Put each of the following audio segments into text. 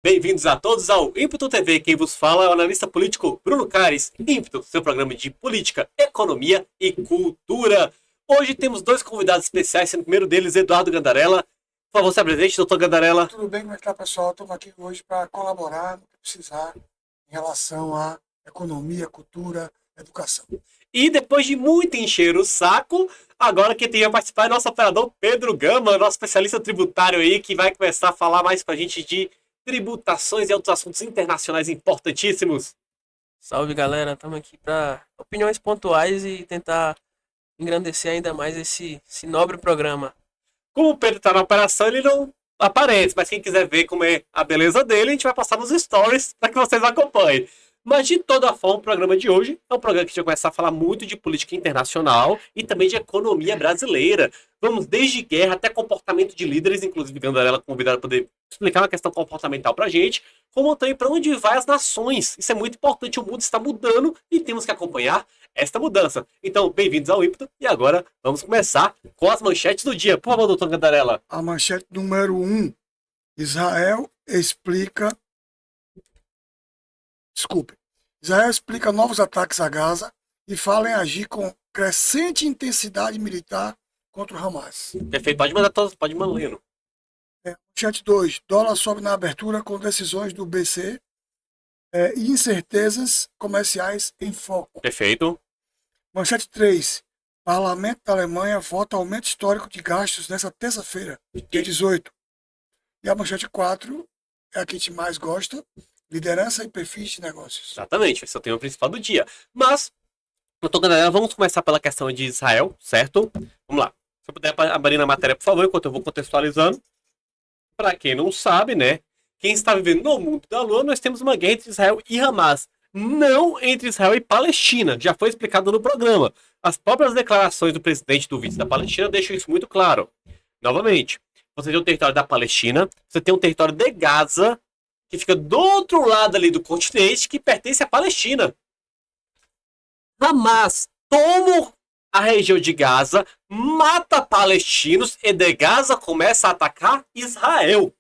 Bem-vindos a todos ao Ímpeto TV. Quem vos fala é o analista político Bruno Cares. Ímpeto, seu programa de política, economia e cultura. Hoje temos dois convidados especiais, sendo o primeiro deles Eduardo Gandarella. Por favor, se apresente, doutor Gandarella. Tudo bem, como é que tá, pessoal? Estamos aqui hoje para colaborar no que precisar em relação à economia, cultura, educação. E depois de muito encher o saco, agora quem tem a participar é nosso operador Pedro Gama, nosso especialista tributário aí, que vai começar a falar mais pra gente de tributações e outros assuntos internacionais importantíssimos. Salve galera, estamos aqui para opiniões pontuais e tentar engrandecer ainda mais esse nobre programa. Como o Pedro tá na operação, ele não aparece, mas quem quiser ver como é a beleza dele, a gente vai passar nos stories para que vocês acompanhem. Mas de toda forma, o programa de hoje é um programa que a gente vai começar a falar muito de política internacional e também de economia brasileira. Vamos desde guerra até comportamento de líderes, inclusive Gandarella convidado para poder explicar uma questão comportamental pra gente, como também para onde vai as nações. Isso é muito importante, o mundo está mudando e temos que acompanhar esta mudança. Então, bem-vindos ao Ímpeto e agora vamos começar com as manchetes do dia. Por favor, doutor Gandarella. A manchete número 1, Israel explica novos ataques a Gaza e fala em agir com crescente intensidade militar contra o Hamas. Perfeito, pode mandar todos, pode mandar lendo. Manchete 2, dólar sobe na abertura com decisões do BC e incertezas comerciais em foco. Perfeito. Manchete 3, Parlamento da Alemanha vota aumento histórico de gastos nesta terça-feira, dia 18. E a manchete 4 é a que a gente mais gosta, liderança e perfis de negócios. Exatamente, esse é o tema principal do dia. Mas, doutor Gandarella, vamos começar pela questão de Israel, certo? Vamos lá. Se eu puder abrir na matéria, por favor, enquanto eu vou contextualizando. Para quem não sabe, né? Quem está vivendo no mundo da lua, nós temos uma guerra entre Israel e Hamas. Não entre Israel e Palestina. Já foi explicado no programa. As próprias declarações do presidente do vice da Palestina deixam isso muito claro. Novamente, você tem o território da Palestina, você tem o território de Gaza, que fica do outro lado ali do continente, que pertence à Palestina. Hamas toma a região de Gaza, mata palestinos e de Gaza começa a atacar Israel.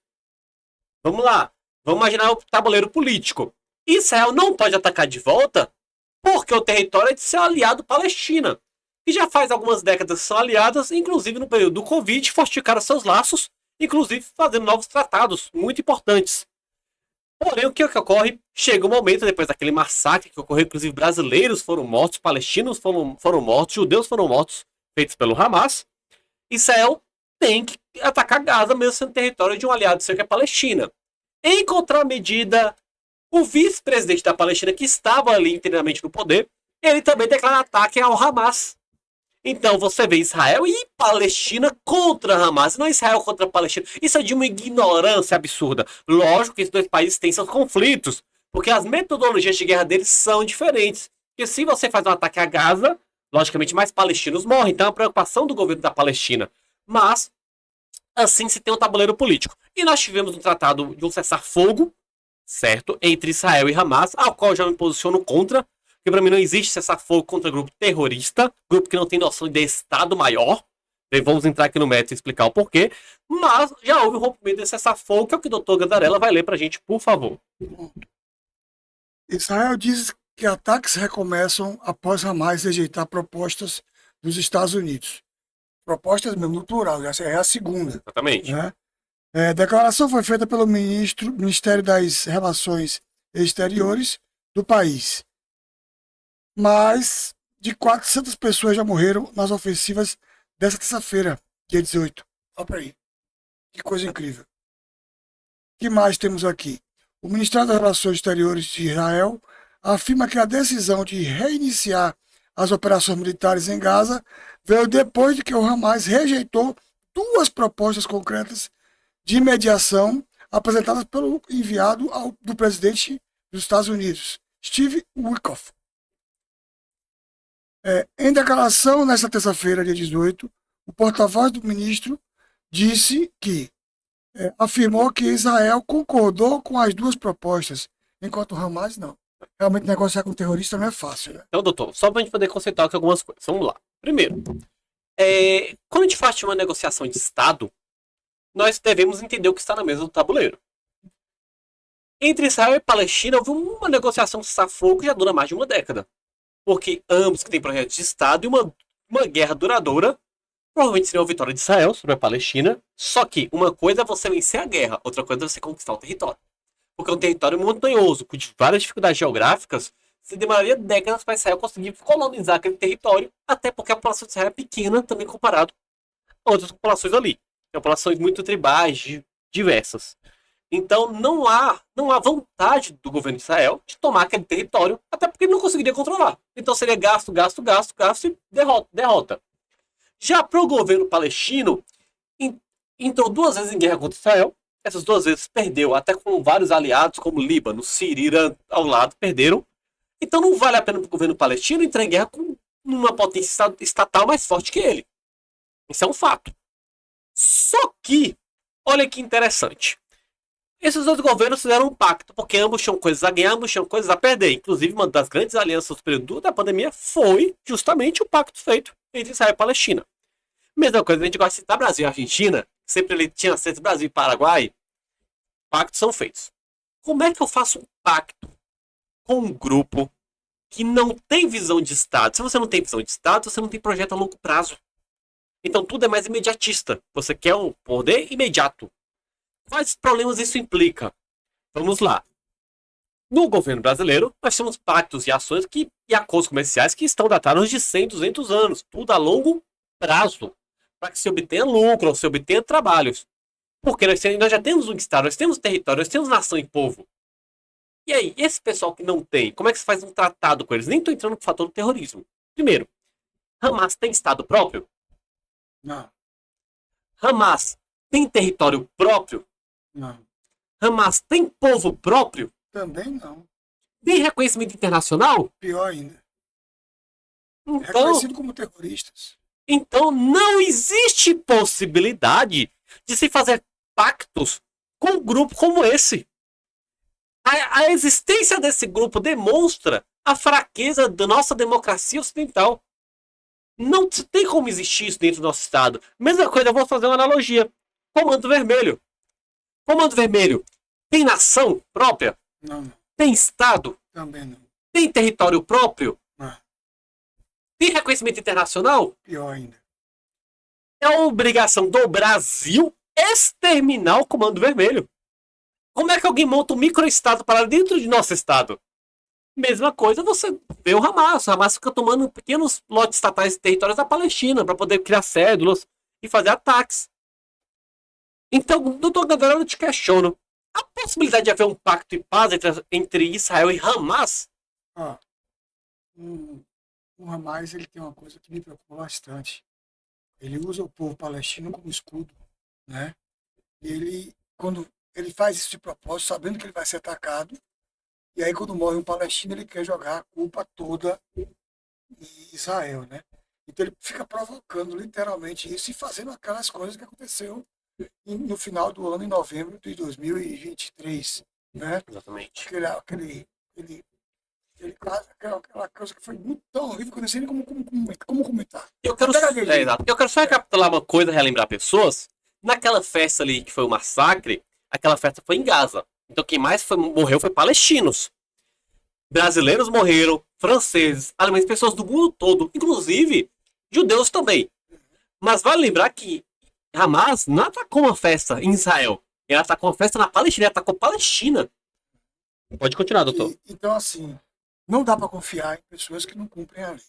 Vamos lá, vamos imaginar o tabuleiro político. Israel não pode atacar de volta porque o território é de seu aliado Palestina, que já faz algumas décadas são aliadas, inclusive no período do Covid, fortificaram seus laços, inclusive fazendo novos tratados muito importantes. Porém, o que ocorre? Chega um momento, depois daquele massacre que ocorreu, inclusive brasileiros foram mortos, palestinos foram mortos, judeus foram mortos, feitos pelo Hamas. Israel tem que atacar Gaza, mesmo sendo território de um aliado seu que é a Palestina. Em contramedida, o vice-presidente da Palestina, que estava ali inteiramente no poder, ele também declara ataque ao Hamas. Então você vê Israel e Palestina contra Hamas, não Israel contra a Palestina. Isso é de uma ignorância absurda. Lógico que esses dois países têm seus conflitos, porque as metodologias de guerra deles são diferentes. Porque se você faz um ataque a Gaza, logicamente mais palestinos morrem. Então é a preocupação do governo da Palestina. Mas, assim se tem um tabuleiro político. E nós tivemos um tratado de um cessar-fogo, certo, entre Israel e Hamas, ao qual eu já me posiciono contra, porque para mim não existe cessar-fogo contra grupo terrorista, grupo que não tem noção de Estado maior. E vamos entrar aqui no mérito e explicar o porquê. Mas já houve um rompimento de cessar-fogo, que é o que o doutor Gandarella vai ler pra gente, por favor. Israel diz que ataques recomeçam após Hamas rejeitar propostas dos Estados Unidos. Propostas mesmo no plural, essa é a segunda. Exatamente. Né? A declaração foi feita pelo Ministério das Relações Exteriores do país. Mais de 400 pessoas já morreram nas ofensivas dessa terça-feira, dia 18. Olha para aí. Que coisa incrível. O que mais temos aqui? O Ministério das Relações Exteriores de Israel afirma que a decisão de reiniciar as operações militares em Gaza veio depois de que o Hamas rejeitou duas propostas concretas de mediação apresentadas pelo enviado do presidente dos Estados Unidos, Steve Witkoff. Em declaração nesta terça-feira, dia 18, o porta-voz do ministro disse que afirmou que Israel concordou com as duas propostas, enquanto o Hamas não. Realmente negociar com terrorista não é fácil, né? Então, doutor, só pra gente poder conceituar aqui algumas coisas. Vamos lá. Primeiro, quando a gente faz uma negociação de Estado, nós devemos entender o que está na mesa do tabuleiro. Entre Israel e Palestina, houve uma negociação cessar-fogo que já dura mais de uma década. Porque ambos que têm projetos de Estado e uma guerra duradoura, provavelmente seria uma vitória de Israel sobre a Palestina. Só que uma coisa é você vencer a guerra, outra coisa é você conquistar o território. Porque é um território montanhoso, com várias dificuldades geográficas, se demoraria décadas para Israel conseguir colonizar aquele território, até porque a população de Israel é pequena também comparado a outras populações ali. Populações muito tribais, diversas. Então não há vontade do governo de Israel de tomar aquele território, até porque ele não conseguiria controlar. Então seria gasto, gasto, gasto, gasto e derrota. Já para o governo palestino, entrou 2 vezes em guerra contra Israel. Essas 2 vezes perdeu, até com vários aliados, como Líbano, Síria, Irã ao lado, perderam. Então não vale a pena para o governo palestino entrar em guerra com uma potência estatal mais forte que ele. Isso é um fato. Só que, olha que interessante. Esses 2 governos fizeram um pacto, porque ambos tinham coisas a ganhar, ambos tinham coisas a perder. Inclusive, uma das grandes alianças do período da pandemia foi justamente o pacto feito entre Israel e Palestina. Mesma coisa, a gente gosta de citar Brasil e Argentina, sempre ele tinha sido Brasil e Paraguai, pactos são feitos. Como é que eu faço um pacto com um grupo que não tem visão de Estado? Se você não tem visão de Estado, você não tem projeto a longo prazo. Então tudo é mais imediatista. Você quer um poder imediato. Quais problemas isso implica? Vamos lá. No governo brasileiro, nós temos pactos e ações e acordos comerciais que estão datados de 100, 200 anos. Tudo a longo prazo. Para que se obtenha lucro, ou se obtenha trabalhos. Porque nós já temos um Estado, nós temos território, nós temos nação e povo. E aí, esse pessoal que não tem, como é que se faz um tratado com eles? Nem estou entrando no fator do terrorismo. Primeiro, Hamas tem Estado próprio? Não, Hamas tem território próprio? não. Hamas tem povo próprio? Também não. Tem reconhecimento internacional? Pior ainda. Então, Reconhecido como terroristas. então não existe possibilidade de se fazer pactos com um grupo como esse. A existência desse grupo demonstra a fraqueza da nossa democracia ocidental. Não tem como existir isso dentro do nosso Estado. Mesma coisa, eu vou fazer uma analogia. Comando Vermelho. Comando Vermelho tem nação própria? Não, não. Tem Estado? Também não. Tem território próprio? Não. Tem reconhecimento internacional? Pior ainda. É uma obrigação do Brasil exterminar o Comando Vermelho. Como é que alguém monta um microestado para dentro de nosso estado? Mesma coisa você vê o Hamas. O Hamas fica tomando pequenos lotes estatais de territórios da Palestina para poder criar cédulas e fazer ataques. Então, doutor Gabriel, eu te questiono. A possibilidade de haver um pacto de paz entre Israel e Hamas? Ó, o Hamas ele tem uma coisa que me preocupa bastante. Ele usa o povo palestino como escudo, né? E ele, quando ele faz isso de propósito, sabendo que ele vai ser atacado, e aí quando morre um palestino, ele quer jogar a culpa toda em Israel, né? Então ele fica provocando literalmente isso e fazendo aquelas coisas que aconteceu no final do ano, em novembro de 2023, né? Exatamente. Aquela coisa que foi muito tão horrível que eu não sei nem como comentar. Eu quero só recapitular uma coisa, relembrar pessoas. Naquela festa ali que foi o massacre, aquela festa foi em Gaza. Então quem mais morreu foi palestinos. Brasileiros morreram, franceses, alemães, pessoas do mundo todo, inclusive judeus também. Mas vale lembrar que Hamas não atacou uma festa em Israel. Ele atacou uma festa na Palestina, ele atacou Palestina. Pode continuar, doutor. Então, assim, não dá para confiar em pessoas que não cumprem a lei.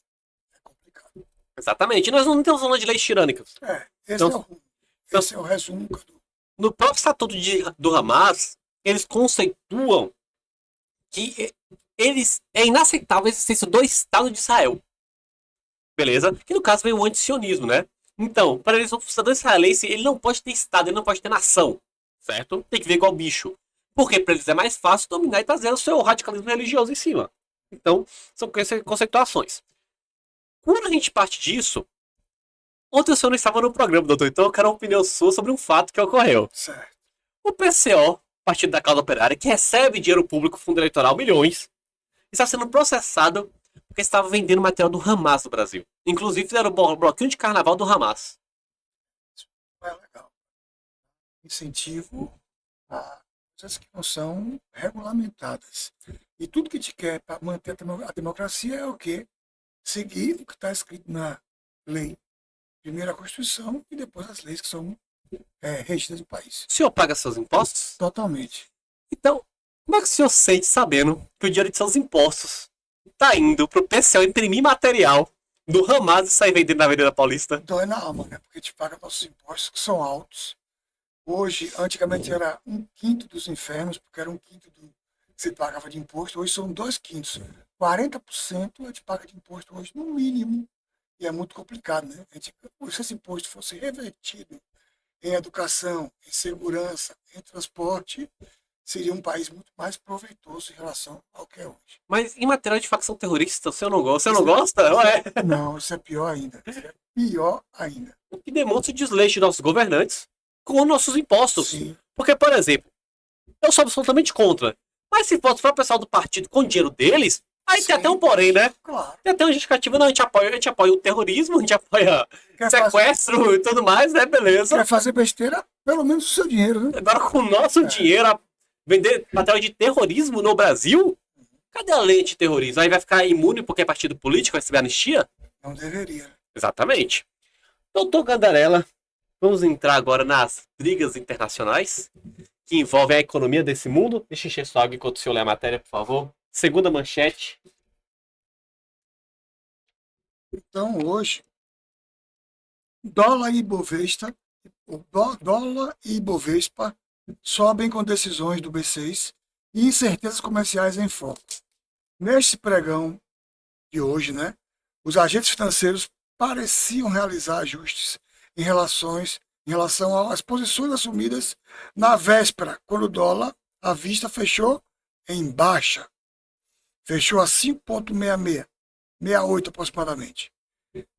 É complicado. Exatamente. Nós não temos zona de leis tirânicas. Esse é o resumo. No próprio estatuto do Hamas, eles conceituam que é inaceitável a existência do Estado de Israel. Beleza? Que no caso vem o antisionismo, né? Então, para eles, o cidadão israelense, ele não pode ter Estado, ele não pode ter nação. Certo? Tem que ver igual bicho. Porque para eles é mais fácil dominar e trazer o seu radicalismo religioso em cima. Então, são conceituações. Quando a gente parte disso, ontem o senhor não estava no programa, doutor, então eu quero uma opinião sua sobre um fato que ocorreu. Certo. O PCO, Partido da Causa Operária, que recebe dinheiro público, fundo eleitoral, milhões, está sendo processado porque estava vendendo material do Hamas no Brasil. Inclusive fizeram o bloquinho de carnaval do Hamas. Isso é legal. Incentivo a coisas que não são regulamentadas. E tudo que a gente quer para manter a democracia é o quê? Seguir o que está escrito na lei. Primeiro a Constituição e depois as leis que são regidas no país. O senhor paga seus impostos? Totalmente. Então, como é que o senhor sente sabendo que o dinheiro de seus impostos tá indo pro PCO imprimir material do Hamas e sair vendendo na Avenida Paulista? Dói na alma, né? Porque a gente paga nossos impostos que são altos. Hoje, antigamente era 1/5 dos infernos, porque era 1/5 do que você pagava de imposto. Hoje são 2/5. 40% a gente paga de imposto hoje, no mínimo. E é muito complicado, né? Se esse imposto fosse revertido em educação, em segurança, em transporte, seria um país muito mais proveitoso em relação ao que é hoje. Mas em matéria de facção terrorista, o senhor não gosta? Você não gosta? Ué. Não, isso é pior ainda. Isso é pior ainda. O que demonstra o desleixo de nossos governantes com nossos impostos. Sim. Porque, por exemplo, eu sou absolutamente contra. Mas se for o pessoal do partido com o dinheiro deles, aí Sim. tem até um porém, né? Claro. Tem até uma justificativa, não, a gente apoia o terrorismo, a gente apoia Quer sequestro e tudo mais, né? Beleza. Quer fazer besteira, pelo menos o seu dinheiro, né? Agora com o nosso dinheiro, vender material de terrorismo no Brasil? Cadê a lei de terrorismo? Aí vai ficar imune porque é partido político, vai receber anistia? Não deveria. Exatamente. Doutor Gandarella, vamos entrar agora nas brigas internacionais que envolvem a economia desse mundo. Deixa eu encher sua água enquanto o senhor lê a matéria, por favor. Segunda manchete. Então, hoje, dólar e Ibovespa sobem com decisões do B6 e incertezas comerciais em foco. Neste pregão de hoje, né, os agentes financeiros pareciam realizar ajustes em relação às posições assumidas na véspera, quando o dólar à vista fechou em baixa. Fechou a 5,66, 68 aproximadamente.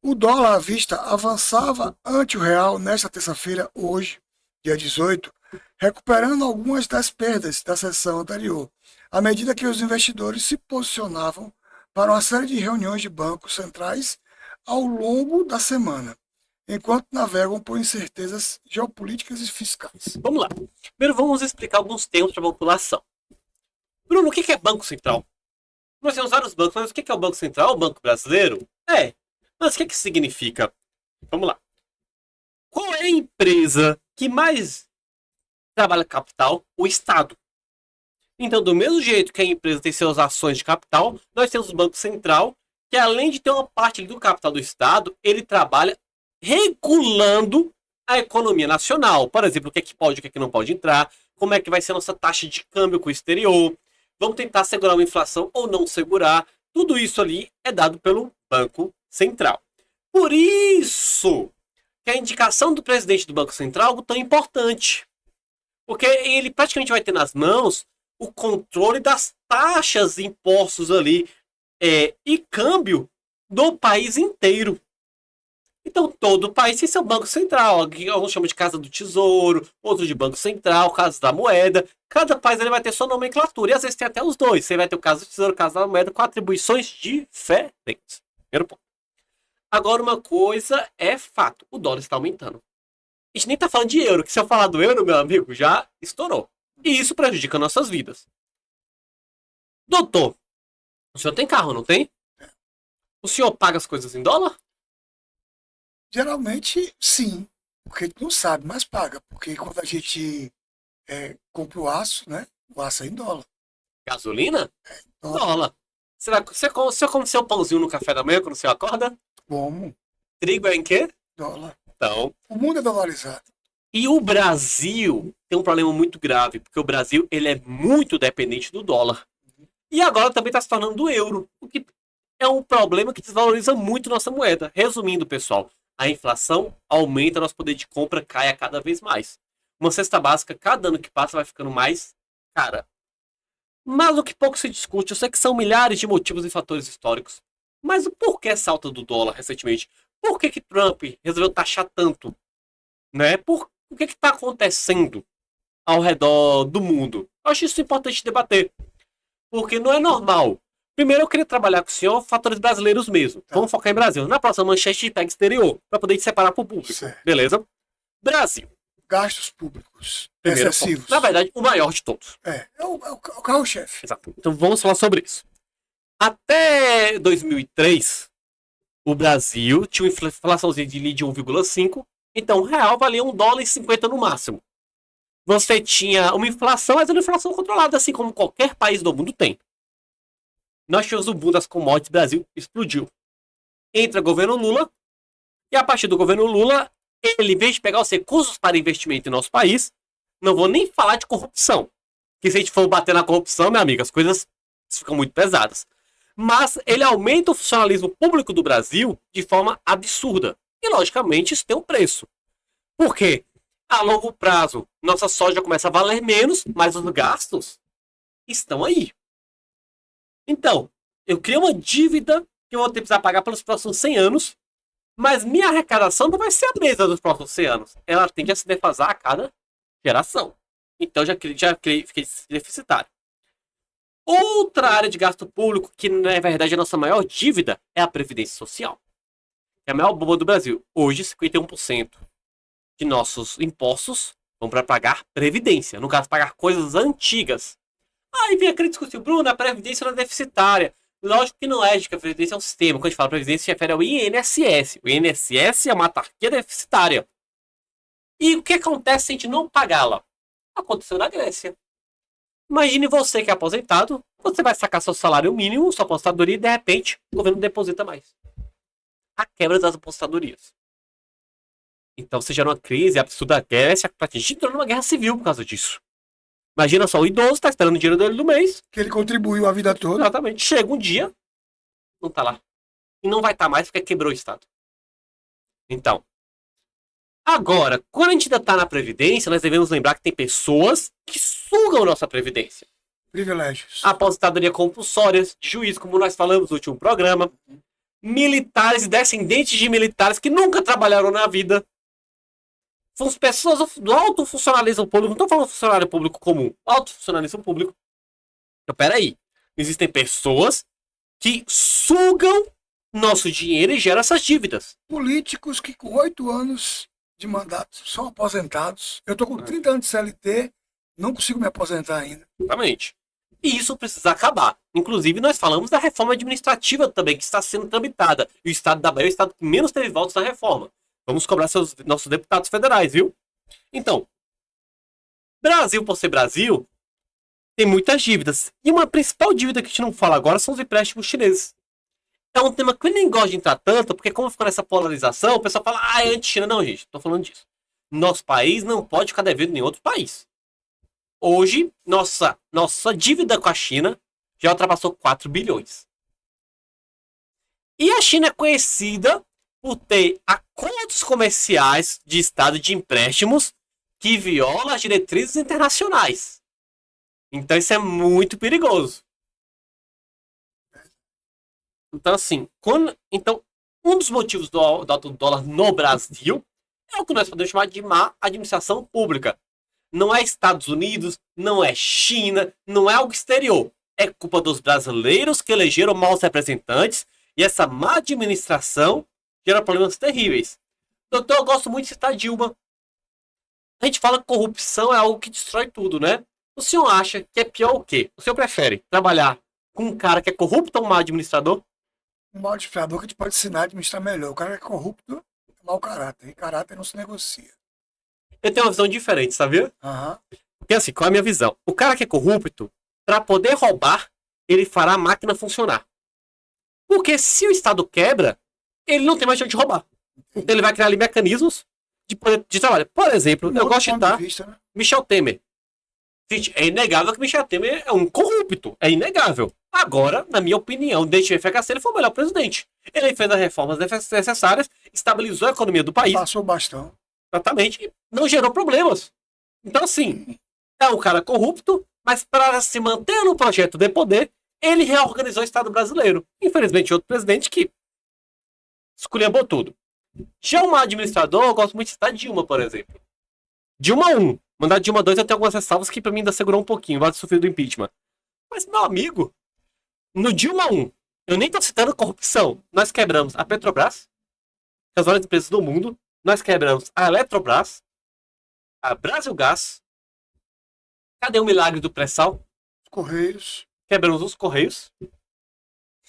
O dólar à vista avançava ante o real nesta terça-feira, hoje, dia 18, recuperando algumas das perdas da sessão anterior, à medida que os investidores se posicionavam para uma série de reuniões de bancos centrais ao longo da semana, enquanto navegam por incertezas geopolíticas e fiscais. Vamos lá. Primeiro vamos explicar alguns termos para a população. Bruno, o que é Banco Central? Nós temos vários bancos, mas o que é o Banco Central? O Banco Brasileiro? Mas o que significa? Vamos lá. Qual é a empresa que mais trabalha capital? O Estado. Então, do mesmo jeito que a empresa tem suas ações de capital, nós temos o Banco Central, que além de ter uma parte do capital do Estado, ele trabalha regulando a economia nacional. Por exemplo, o que é que pode e o que é que não pode entrar, como é que vai ser a nossa taxa de câmbio com o exterior, vamos tentar segurar uma inflação ou não segurar. Tudo isso ali é dado pelo Banco Central. Por isso que a indicação do presidente do Banco Central é algo tão importante. Porque ele praticamente vai ter nas mãos o controle das taxas de impostos ali e câmbio do país inteiro. Então todo o país tem seu Banco Central. Alguns chamam de Casa do Tesouro, outros de Banco Central, Casa da Moeda. Cada país ele vai ter sua nomenclatura. E às vezes tem até os dois. Você vai ter o Casa do Tesouro, Casa da Moeda, com atribuições diferentes. Primeiro ponto. Agora uma coisa é fato. O dólar está aumentando. A gente nem está falando de euro. Que se eu falar do euro, meu amigo, já estourou. E isso prejudica nossas vidas. Doutor, o senhor tem carro, não tem? O senhor paga as coisas em dólar? Geralmente, sim. Porque a gente não sabe, mas paga. Porque quando a gente compra o aço, né? O aço é em dólar. Gasolina? Dólar. Dólar. Você come seu pãozinho no café da manhã quando você acorda? Como? Trigo é em quê? Dólar. Então. O mundo é dolarizado. E o Brasil tem um problema muito grave, porque o Brasil ele é muito dependente do dólar. E agora também está se tornando do euro, o que é um problema que desvaloriza muito nossa moeda. Resumindo, pessoal, a inflação aumenta, nosso poder de compra cai a cada vez mais. Uma cesta básica, cada ano que passa, vai ficando mais cara. Mas o que pouco se discute, eu sei que são milhares de motivos e fatores históricos. Mas o porquê essa alta do dólar recentemente? Por que Trump resolveu taxar tanto? Né? O que está acontecendo ao redor do mundo? Eu acho isso importante debater. Porque não é normal. Primeiro eu queria trabalhar com o senhor fatores brasileiros mesmo. Tá. Vamos focar em Brasil. Na próxima manchete pega exterior, para poder separar para o público. Certo. Beleza? Brasil. gastos públicos Primeiro excessivos. ponto. Na verdade, o maior de todos. É o carro-chefe. Exato. Então vamos falar sobre isso. Até 2003, o Brasil tinha uma inflaçãozinha de 1,5, então o real valia $1,50 no máximo. Você tinha uma inflação, mas uma inflação controlada, assim como qualquer país do mundo tem. Nós tínhamos o boom das commodities, o Brasil explodiu. Entra o governo Lula, e a partir do governo Lula, ele, em vez de pegar os recursos para investimento em nosso país, não vou nem falar de corrupção. Que se a gente for bater na corrupção, minha amiga, as coisas ficam muito pesadas. Mas ele aumenta o funcionalismo público do Brasil de forma absurda. E, logicamente, isso tem um preço. Por quê? A longo prazo, nossa soja começa a valer menos, mas os gastos estão aí. Então, eu criei uma dívida que eu vou ter que precisar pagar pelos próximos 100 anos, mas minha arrecadação não vai ser a mesma dos próximos 100 anos. Ela tende a se defasar a cada geração. Então, fiquei deficitário. Outra área de gasto público, que na verdade é a nossa maior dívida, é a Previdência Social. É a maior bomba do Brasil. Hoje, 51% de nossos impostos vão para pagar Previdência. No caso, pagar coisas antigas. Aí vem aquele discurso, Bruno, a Previdência não é deficitária. Lógico que não é, de que a Previdência é um sistema. Quando a gente fala Previdência, se refere ao INSS. O INSS é uma autarquia deficitária. E o que acontece se a gente não pagá-la? Aconteceu na Grécia. Imagine você que é aposentado, você vai sacar seu salário mínimo, sua aposentadoria, e de repente o governo deposita mais. A quebra das aposentadorias. Então você gera uma crise absurda da Grécia, a gente entrou numa guerra civil por causa disso. Imagina só, o idoso está esperando o dinheiro dele do mês. Que ele contribuiu a vida toda. Exatamente. Chega um dia, não tá lá. E não vai estar mais porque quebrou o Estado. Então, agora, quando a gente ainda está na Previdência, nós devemos lembrar que tem pessoas que sugam nossa Previdência. Privilégios. Aposentadoria compulsória, de juiz, como nós falamos no último programa. Militares e descendentes de militares que nunca trabalharam na vida. São as pessoas do alto funcionalismo público. Não estou falando funcionário público comum. Alto funcionalismo público. Então, peraí. Existem pessoas que sugam nosso dinheiro e geram essas dívidas. Políticos que com 8 anos de mandato são aposentados. Eu estou com 30 anos de CLT, não consigo me aposentar ainda. Exatamente. E isso precisa acabar. Inclusive, nós falamos da reforma administrativa também, que está sendo tramitada. E o estado da Bahia é o estado que menos teve votos na reforma. Vamos cobrar nossos deputados federais, viu? Então, Brasil, por ser Brasil, tem muitas dívidas. E uma principal dívida que a gente não fala agora são os empréstimos chineses. É um tema que eu nem gosto de entrar tanto, porque como ficou nessa polarização, o pessoal fala, é anti-China. Não, gente, tô falando disso. Nosso país não pode ficar devendo em outro país. Hoje, nossa dívida com a China já ultrapassou 4 bilhões. E a China é conhecida por ter acordos comerciais de estado de empréstimos que violam as diretrizes internacionais. Então isso é muito perigoso. Então, assim, um dos motivos do alto dólar no Brasil é o que nós podemos chamar de má administração pública. Não é Estados Unidos, não é China, não é algo exterior. É culpa dos brasileiros que elegeram maus representantes e essa má administração gera problemas terríveis. Doutor, eu gosto muito de citar Dilma. A gente fala que corrupção é algo que destrói tudo, né? O senhor acha que é pior o quê? O senhor prefere trabalhar com um cara que é corrupto ou um mau administrador? Um mau administrador que a gente pode ensinar a administrar melhor. O cara que é corrupto é mau caráter. E caráter não se negocia. Eu tenho uma visão diferente, sabia? Aham. Porque assim, qual é a minha visão? O cara que é corrupto, para poder roubar, ele fará a máquina funcionar. Porque se o Estado quebra, ele não tem mais chance de roubar. Então ele vai criar ali mecanismos de trabalho. Por exemplo, eu gosto de citar Né? Michel Temer. Gente, é inegável que Michel Temer é um corrupto. É inegável. Agora, na minha opinião, desde o FHC, ele foi o melhor presidente. Ele fez as reformas necessárias, estabilizou a economia do país. Passou o bastão. Exatamente. Não gerou problemas. Então, assim, é um cara corrupto, mas para se manter no projeto de poder, ele reorganizou o Estado brasileiro. Infelizmente, outro presidente que esculhambou tudo. Já um administrador, eu gosto muito de citar Dilma, por exemplo. Dilma 1. Mandar Dilma 2, eu tenho algumas ressalvas que para mim ainda segurou um pouquinho, vai sofrer do impeachment. Mas, meu amigo, no Dilma 1, eu nem tô citando corrupção. Nós quebramos a Petrobras, as maiores empresas do mundo. Nós quebramos a Eletrobras. a Brasil Gás. Cadê o milagre do pré-sal? Correios. Quebramos os Correios.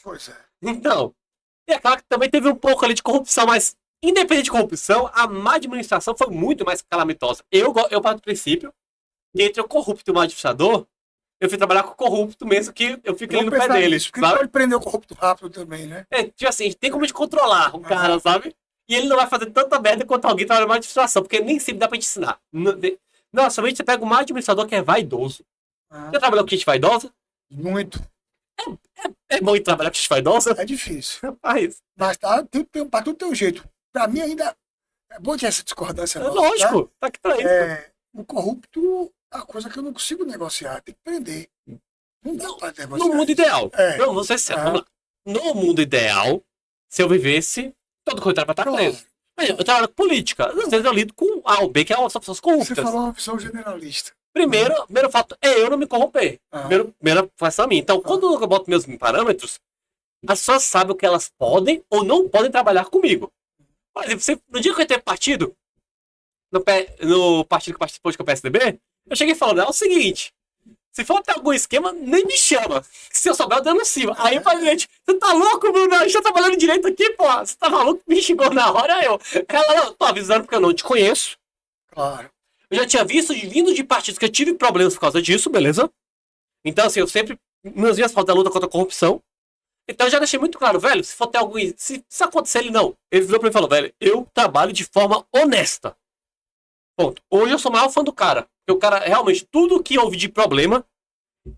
Pois é. Então, e é claro que também teve um pouco ali de corrupção, mas independente de corrupção, a má administração foi muito mais calamitosa. Eu parto do princípio que entre o corrupto e o mau administrador, eu fui trabalhar com o corrupto mesmo, que eu fico ali no pé dele. Porque ele pode prender o corrupto rápido também, né? É, tipo assim, tem como a gente controlar o cara, sabe? E ele não vai fazer tanta merda quanto alguém trabalha na administração, porque nem sempre dá pra te ensinar. Não, somente você pega um mau administrador que é vaidoso. Já trabalhou com gente vaidosa? Muito. É bom ir trabalhar com gente vaidosa? É difícil. Rapaz, Mas pra tudo tem um jeito. Pra mim ainda é bom ter essa discordância. é lógico, tá aqui pra isso. O corrupto é uma coisa que eu não consigo negociar. Tem que prender. Não dá pra negociar. No mundo ideal. É. Não, vou ser sério, vamos lá. No mundo ideal, se eu vivesse, todo corretor vai estar preso. Mas eu trabalho com política. Às vezes eu lido com A ou B, que são pessoas Você corruptas. falou uma opção generalista. Primeiro fato é eu não me corromper. Ah. Primeira questão a mim. Então, quando eu boto meus parâmetros, as pessoas sabem o que elas podem ou não podem trabalhar comigo. Por exemplo, no dia que eu entrei no partido, no partido que participou de que é o PSDB, eu cheguei falando, é o seguinte, se for ter algum esquema, nem me chama. Se eu souber, eu denuncio. Aí eu falei, gente, você tá louco, Bruno? A gente tá trabalhando direito aqui, pô. Você tá maluco? Me xingou na hora, Ela, não, tô avisando porque eu não te conheço. Claro. Eu já tinha vindo de partidos que eu tive problemas por causa disso, beleza? Então, assim, eu sempre, nas minhas pautas da luta contra a corrupção. Então, eu já deixei muito claro, velho, se for ter algum... Se acontecer, ele não. Ele virou pra mim e falou, velho, eu trabalho de forma honesta. Ponto. Hoje eu sou o maior fã do cara. Porque o cara, realmente, tudo que houve de problema,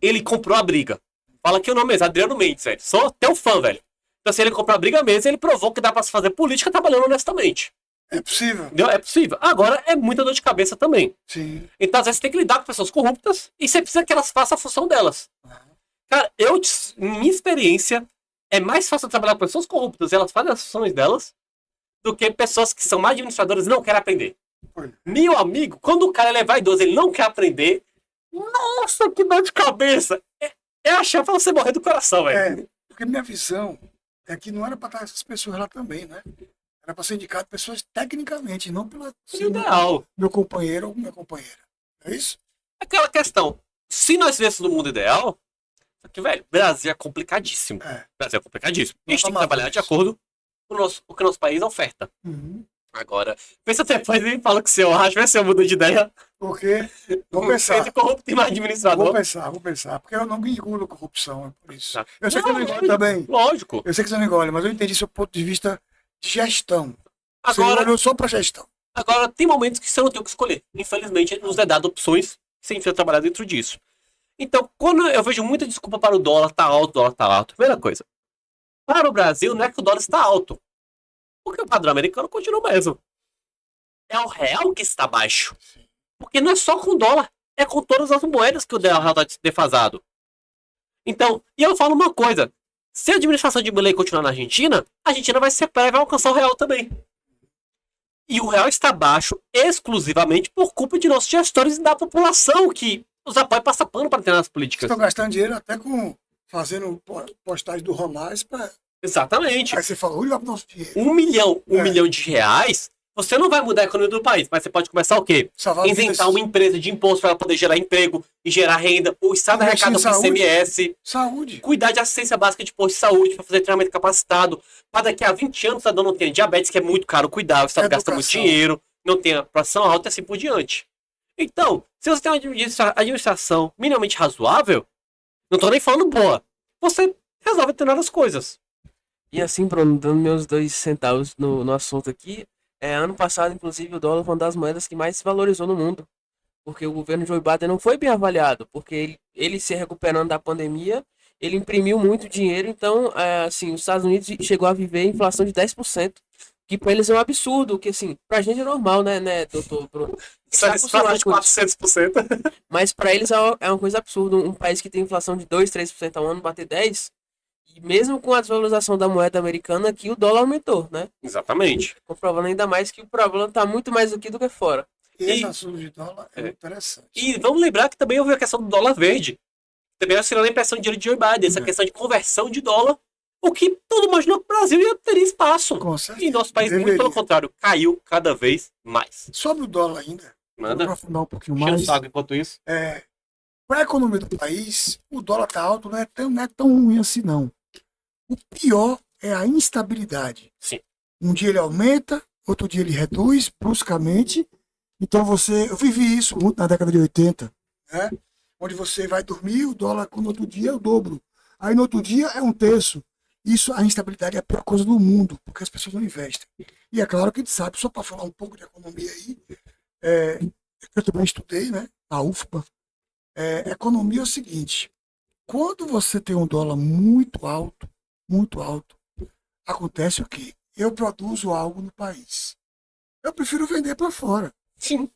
ele comprou a briga. Fala aqui o nome mesmo, Adriano Mendes, velho. Sou teu fã, velho. Então, se ele comprou a briga mesmo, ele provou que dá pra se fazer política trabalhando honestamente. É possível. Entendeu? É possível. Agora, é muita dor de cabeça também. Sim. Então, às vezes, você tem que lidar com pessoas corruptas e você precisa que elas façam a função delas. Cara, minha experiência, é mais fácil trabalhar com pessoas corruptas e elas fazem as funções delas do que pessoas que são mais administradoras e não querem aprender. Meu amigo, quando o cara é vaidoso, ele não quer aprender, nossa, que dor de cabeça. É a chave pra você morrer do coração, velho. Porque minha visão é que não era pra estar essas pessoas lá também, né? Era pra ser indicado pessoas tecnicamente, não pela Ideal. meu companheiro ou minha companheira. É isso? Aquela questão, se nós vivêssemos no mundo ideal, que, velho, Brasil é complicadíssimo. Brasil é complicadíssimo. A gente tem que trabalhar de acordo com o que o nosso país oferta. Agora, pensa depois e fala que seu racha, vê se eu mudo de ideia. Por quê? Vou pensar. Entre corrupto e mais administrador. Vou pensar. Porque eu não engulo corrupção, é por isso. Eu sei que eu não engole também. Lógico. Eu sei que você não engole, mas eu entendi seu ponto de vista de gestão. Agora, você olhou só pra gestão. Agora, tem momentos que você não tem o que escolher. Infelizmente, nos é dado opções que você precisa trabalhar dentro disso. Então, quando eu vejo muita desculpa para o dólar tá alto, primeira coisa. Para o Brasil, não é que o dólar está alto. Porque o padrão americano continua o mesmo. É o real que está baixo. Porque não é só com o dólar, é com todas as moedas que o real está defasado. Então, e eu falo uma coisa. Se a administração de Milei continuar na Argentina, a Argentina vai se separar e vai alcançar o real também. E o real está baixo exclusivamente por culpa de nossos gestores e da população que os apoia e passa pano para ter nas políticas. Estão gastando dinheiro até fazendo postagem do Romais para... Exatamente. Aí você fala, olha o nosso dinheiro. Um milhão de reais, você não vai mudar a economia do país, mas você pode começar o quê? Isentar uma empresa de imposto para ela poder gerar emprego e gerar renda. O Estado arrecada com ICMS. Saúde. Cuidar de assistência básica de posto de saúde para fazer treinamento capacitado. Para daqui a 20 anos o cidadão não tenha diabetes, que é muito caro cuidar. O Estado gasta muito dinheiro, não tem a pressão alta e assim por diante. Então, se você tem uma administração minimamente razoável, não tô nem falando boa, você resolve determinadas coisas. E assim, Bruno, dando meus 2 centavos no assunto aqui, ano passado, inclusive, o dólar foi uma das moedas que mais se valorizou no mundo. Porque o governo Joe Biden não foi bem avaliado, porque ele se recuperando da pandemia, ele imprimiu muito dinheiro, então, assim, os Estados Unidos chegou a viver inflação de 10%, que pra eles é um absurdo, que assim, pra gente é normal, né, doutor Bruno? Isso é inflação de 400%. Mas pra eles é uma coisa absurda, um país que tem inflação de 2, 3% ao ano bater 10%, e mesmo com a desvalorização da moeda americana, aqui o dólar aumentou, né? Exatamente. Comprovando ainda mais que o problema tá muito mais aqui do que fora. E esse assunto de dólar é interessante. E vamos lembrar que também houve a questão do dólar verde. Também auxiliou na impressão de dinheiro de Joe Biden, essa questão de conversão de dólar, o que todo imaginou que o Brasil ia ter espaço. Com certeza. E nosso país, muito pelo contrário, caiu cada vez mais. Sobre o dólar ainda, Vou Manda. aprofundar um pouquinho Cheiro mais. saco enquanto isso. Para a economia do país, o dólar tá alto, não é tão ruim assim, não. O pior é a instabilidade. Sim. Um dia ele aumenta, outro dia ele reduz bruscamente. Então eu vivi isso muito na década de 80, né? Onde você vai dormir, o dólar no outro dia é o dobro. Aí no outro dia é um terço. Isso, a instabilidade é a pior coisa do mundo, porque as pessoas não investem. E é claro que a gente sabe, só para falar um pouco de economia aí, eu também estudei, né, na UFBA. Economia é o seguinte: quando você tem um dólar muito alto, acontece o quê? Eu produzo algo no país. Eu prefiro vender para fora, Sim.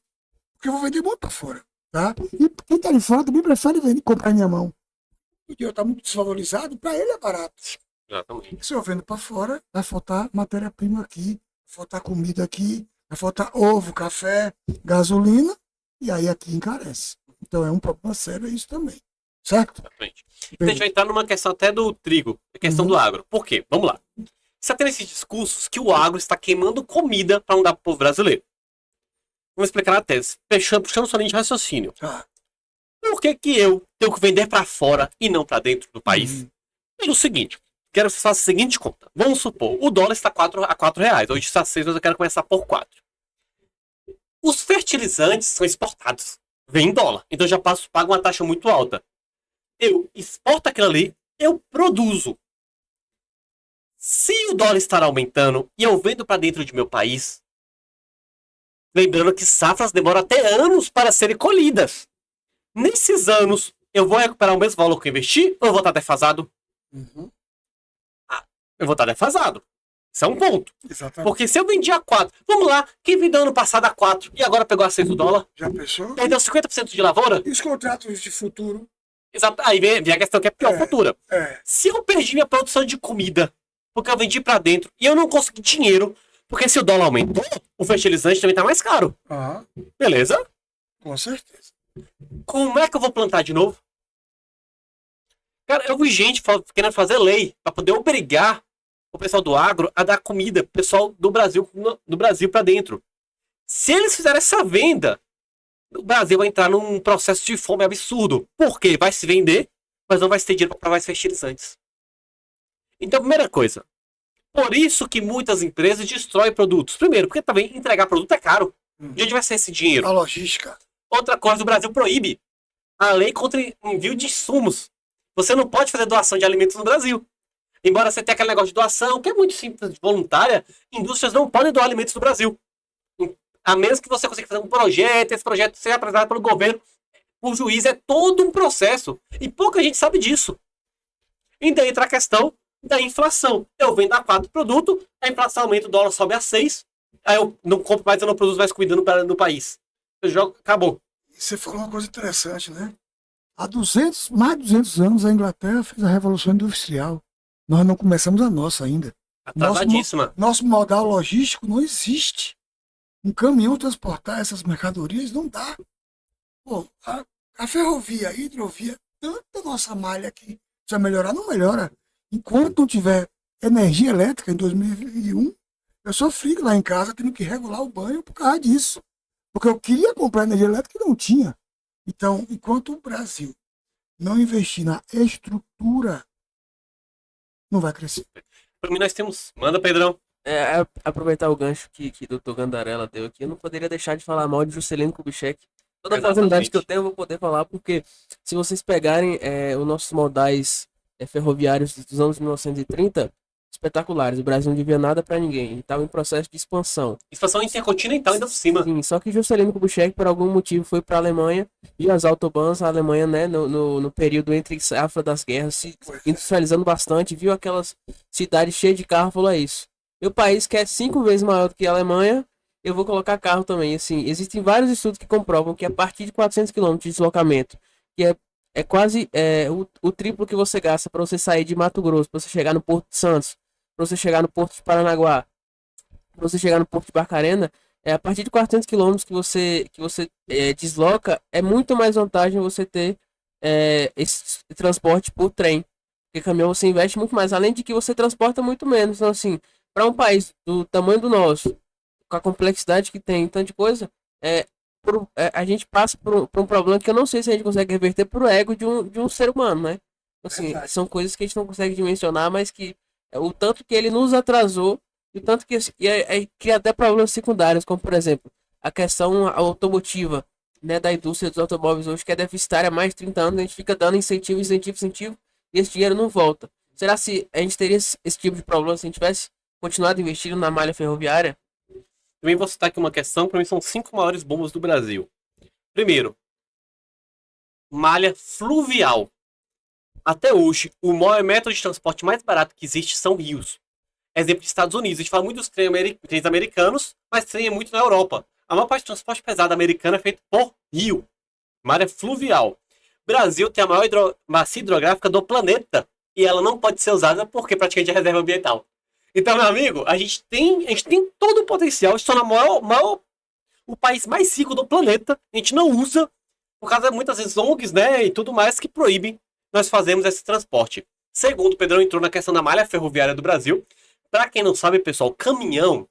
porque eu vou vender muito para fora, tá? E quem está de fora também prefere vender, comprar em minha mão. O dinheiro está muito desvalorizado, para ele é barato. Exatamente. Se eu vendo para fora, vai faltar matéria-prima aqui, vai faltar comida aqui, vai faltar ovo, café, gasolina, e aí aqui encarece. Então é um problema sério isso também, certo? Exatamente. Então, a gente vai entrar numa questão até do trigo, a questão do agro. Por quê? Vamos lá. Você tem esses discursos que o agro está queimando comida para não dar para o povo brasileiro. Vamos explicar na tese. Puxando sua linha de raciocínio. Ah, Por que que eu tenho que vender para fora e não para dentro do país? Pelo seguinte, quero que você faça a seguinte conta. Vamos supor, o dólar está a 4 reais. Hoje está 6, mas eu quero começar por 4. Os fertilizantes são exportados. Vem em dólar. Então eu já pago uma taxa muito alta. Eu exporto aquilo ali, eu produzo. Se o dólar estar aumentando e eu vendo para dentro de meu país, lembrando que safras demoram até anos para serem colhidas. Nesses anos, eu vou recuperar o mesmo valor que eu investi ou eu vou estar defasado? Eu vou estar defasado. Isso é um ponto. Exatamente. Porque se eu vendi a 4, vamos lá, quem vendeu ano passado a 4 e agora pegou a 6 do dólar, Já pensou? perdeu 50% de lavoura? E os contratos de futuro? Exato. Aí vem a questão que é pior, futura. É, Se eu perdi minha produção de comida, porque eu vendi para dentro e eu não consegui dinheiro, porque se o dólar aumentou, o fertilizante também tá mais caro. Beleza? com certeza. Como é que eu vou plantar de novo? Cara, eu vi gente querendo fazer lei para poder obrigar o pessoal do agro a dar comida pro pessoal do Brasil para dentro. Se eles fizerem essa venda, o Brasil vai entrar num processo de fome absurdo. Por quê? Vai se vender, mas não vai ter dinheiro para pagar os fertilizantes. Então, primeira coisa. Por isso que muitas empresas destroem produtos. Primeiro, porque também entregar produto é caro. De onde vai ser esse dinheiro? A logística. Outra coisa, o Brasil proíbe a lei contra envio de insumos. Você não pode fazer doação de alimentos no Brasil. Embora você tenha aquele negócio de doação, que é muito simples, voluntária, indústrias não podem doar alimentos no Brasil. A menos que você consiga fazer um projeto, esse projeto seja apresentado pelo governo, o juiz é todo um processo. E pouca gente sabe disso. E daí entra a questão da inflação. Eu vendo a 4 produto, a inflação aumenta, o dólar sobe a 6, aí eu não compro mais, eu não produzo mais comida no país. Eu jogo, acabou. Você falou uma coisa interessante, né? Há mais de 200 anos, a Inglaterra fez a Revolução Industrial. Nós não começamos a nossa ainda. Atrasadíssima. Nosso modal logístico não existe. Um caminhão transportar essas mercadorias não dá. Pô, a ferrovia, a hidrovia, tanta nossa malha aqui precisa melhorar, não melhora. Enquanto não tiver energia elétrica em 2001, eu sofri lá em casa tendo que regular o banho por causa disso. Porque eu queria comprar energia elétrica e não tinha. Então, enquanto o Brasil não investir na estrutura, não vai crescer. Para mim, nós temos. Manda, Pedrão. Aproveitar o gancho que o Dr. Gandarella deu aqui, eu não poderia deixar de falar mal de Juscelino Kubitschek. Toda a Exatamente. oportunidade que eu tenho, eu vou poder falar, porque se vocês pegarem os nossos modais ferroviários dos anos 1930, espetaculares. O Brasil não devia nada pra ninguém. Estava em processo de expansão. Expansão intercontinental ainda por cima. Sim, só que Juscelino Kubitschek, por algum motivo, foi para a Alemanha e as autobahns, a Alemanha, né, no período entre safra das guerras, se industrializando bastante, viu aquelas cidades cheias de carro, falou: é isso. Meu país, que é 5 vezes maior do que a Alemanha, eu vou colocar carro também. Assim, existem vários estudos que comprovam que a partir de 400 quilômetros de deslocamento, que é quase o triplo que você gasta para você sair de Mato Grosso, para você chegar no Porto de Santos, para você chegar no Porto de Paranaguá, para você chegar no Porto de Barcarena, a partir de 400 quilômetros que você desloca, é muito mais vantagem você ter esse transporte por trem. Porque caminhão você investe muito mais, além de que você transporta muito menos. Então, assim, para um país do tamanho do nosso, com a complexidade que tem, tanta coisa, a gente passa por um problema que eu não sei se a gente consegue reverter pro ego de um ser humano, né? Assim, Verdade. são coisas que a gente não consegue dimensionar, mas que o tanto que ele nos atrasou e o tanto que cria até problemas secundários, como por exemplo, a questão automotiva, né, da indústria dos automóveis hoje, que é deficitária há mais de 30 anos, a gente fica dando incentivo, incentivo, incentivo, e esse dinheiro não volta. Será se a gente teria esse tipo de problema se a gente tivesse continuado investindo na malha ferroviária? Também vou citar aqui uma questão, para mim são 5 maiores bombas do Brasil. Primeiro, malha fluvial. Até hoje, o maior método de transporte mais barato que existe são rios. Exemplo dos Estados Unidos, a gente fala muito dos trens americanos, mas trem é muito na Europa. A maior parte do transporte pesado americano é feito por rio. Malha fluvial. Brasil tem a maior bacia hidrográfica do planeta e ela não pode ser usada porque praticamente é reserva ambiental. Então, meu amigo, a gente tem todo o potencial de se tornar o país mais rico do planeta. A gente não usa, por causa de muitas vezes ONGs, né, e tudo mais que proíbem nós fazermos esse transporte. Segundo, o Pedrão entrou na questão da malha ferroviária do Brasil. Para quem não sabe, pessoal, caminhão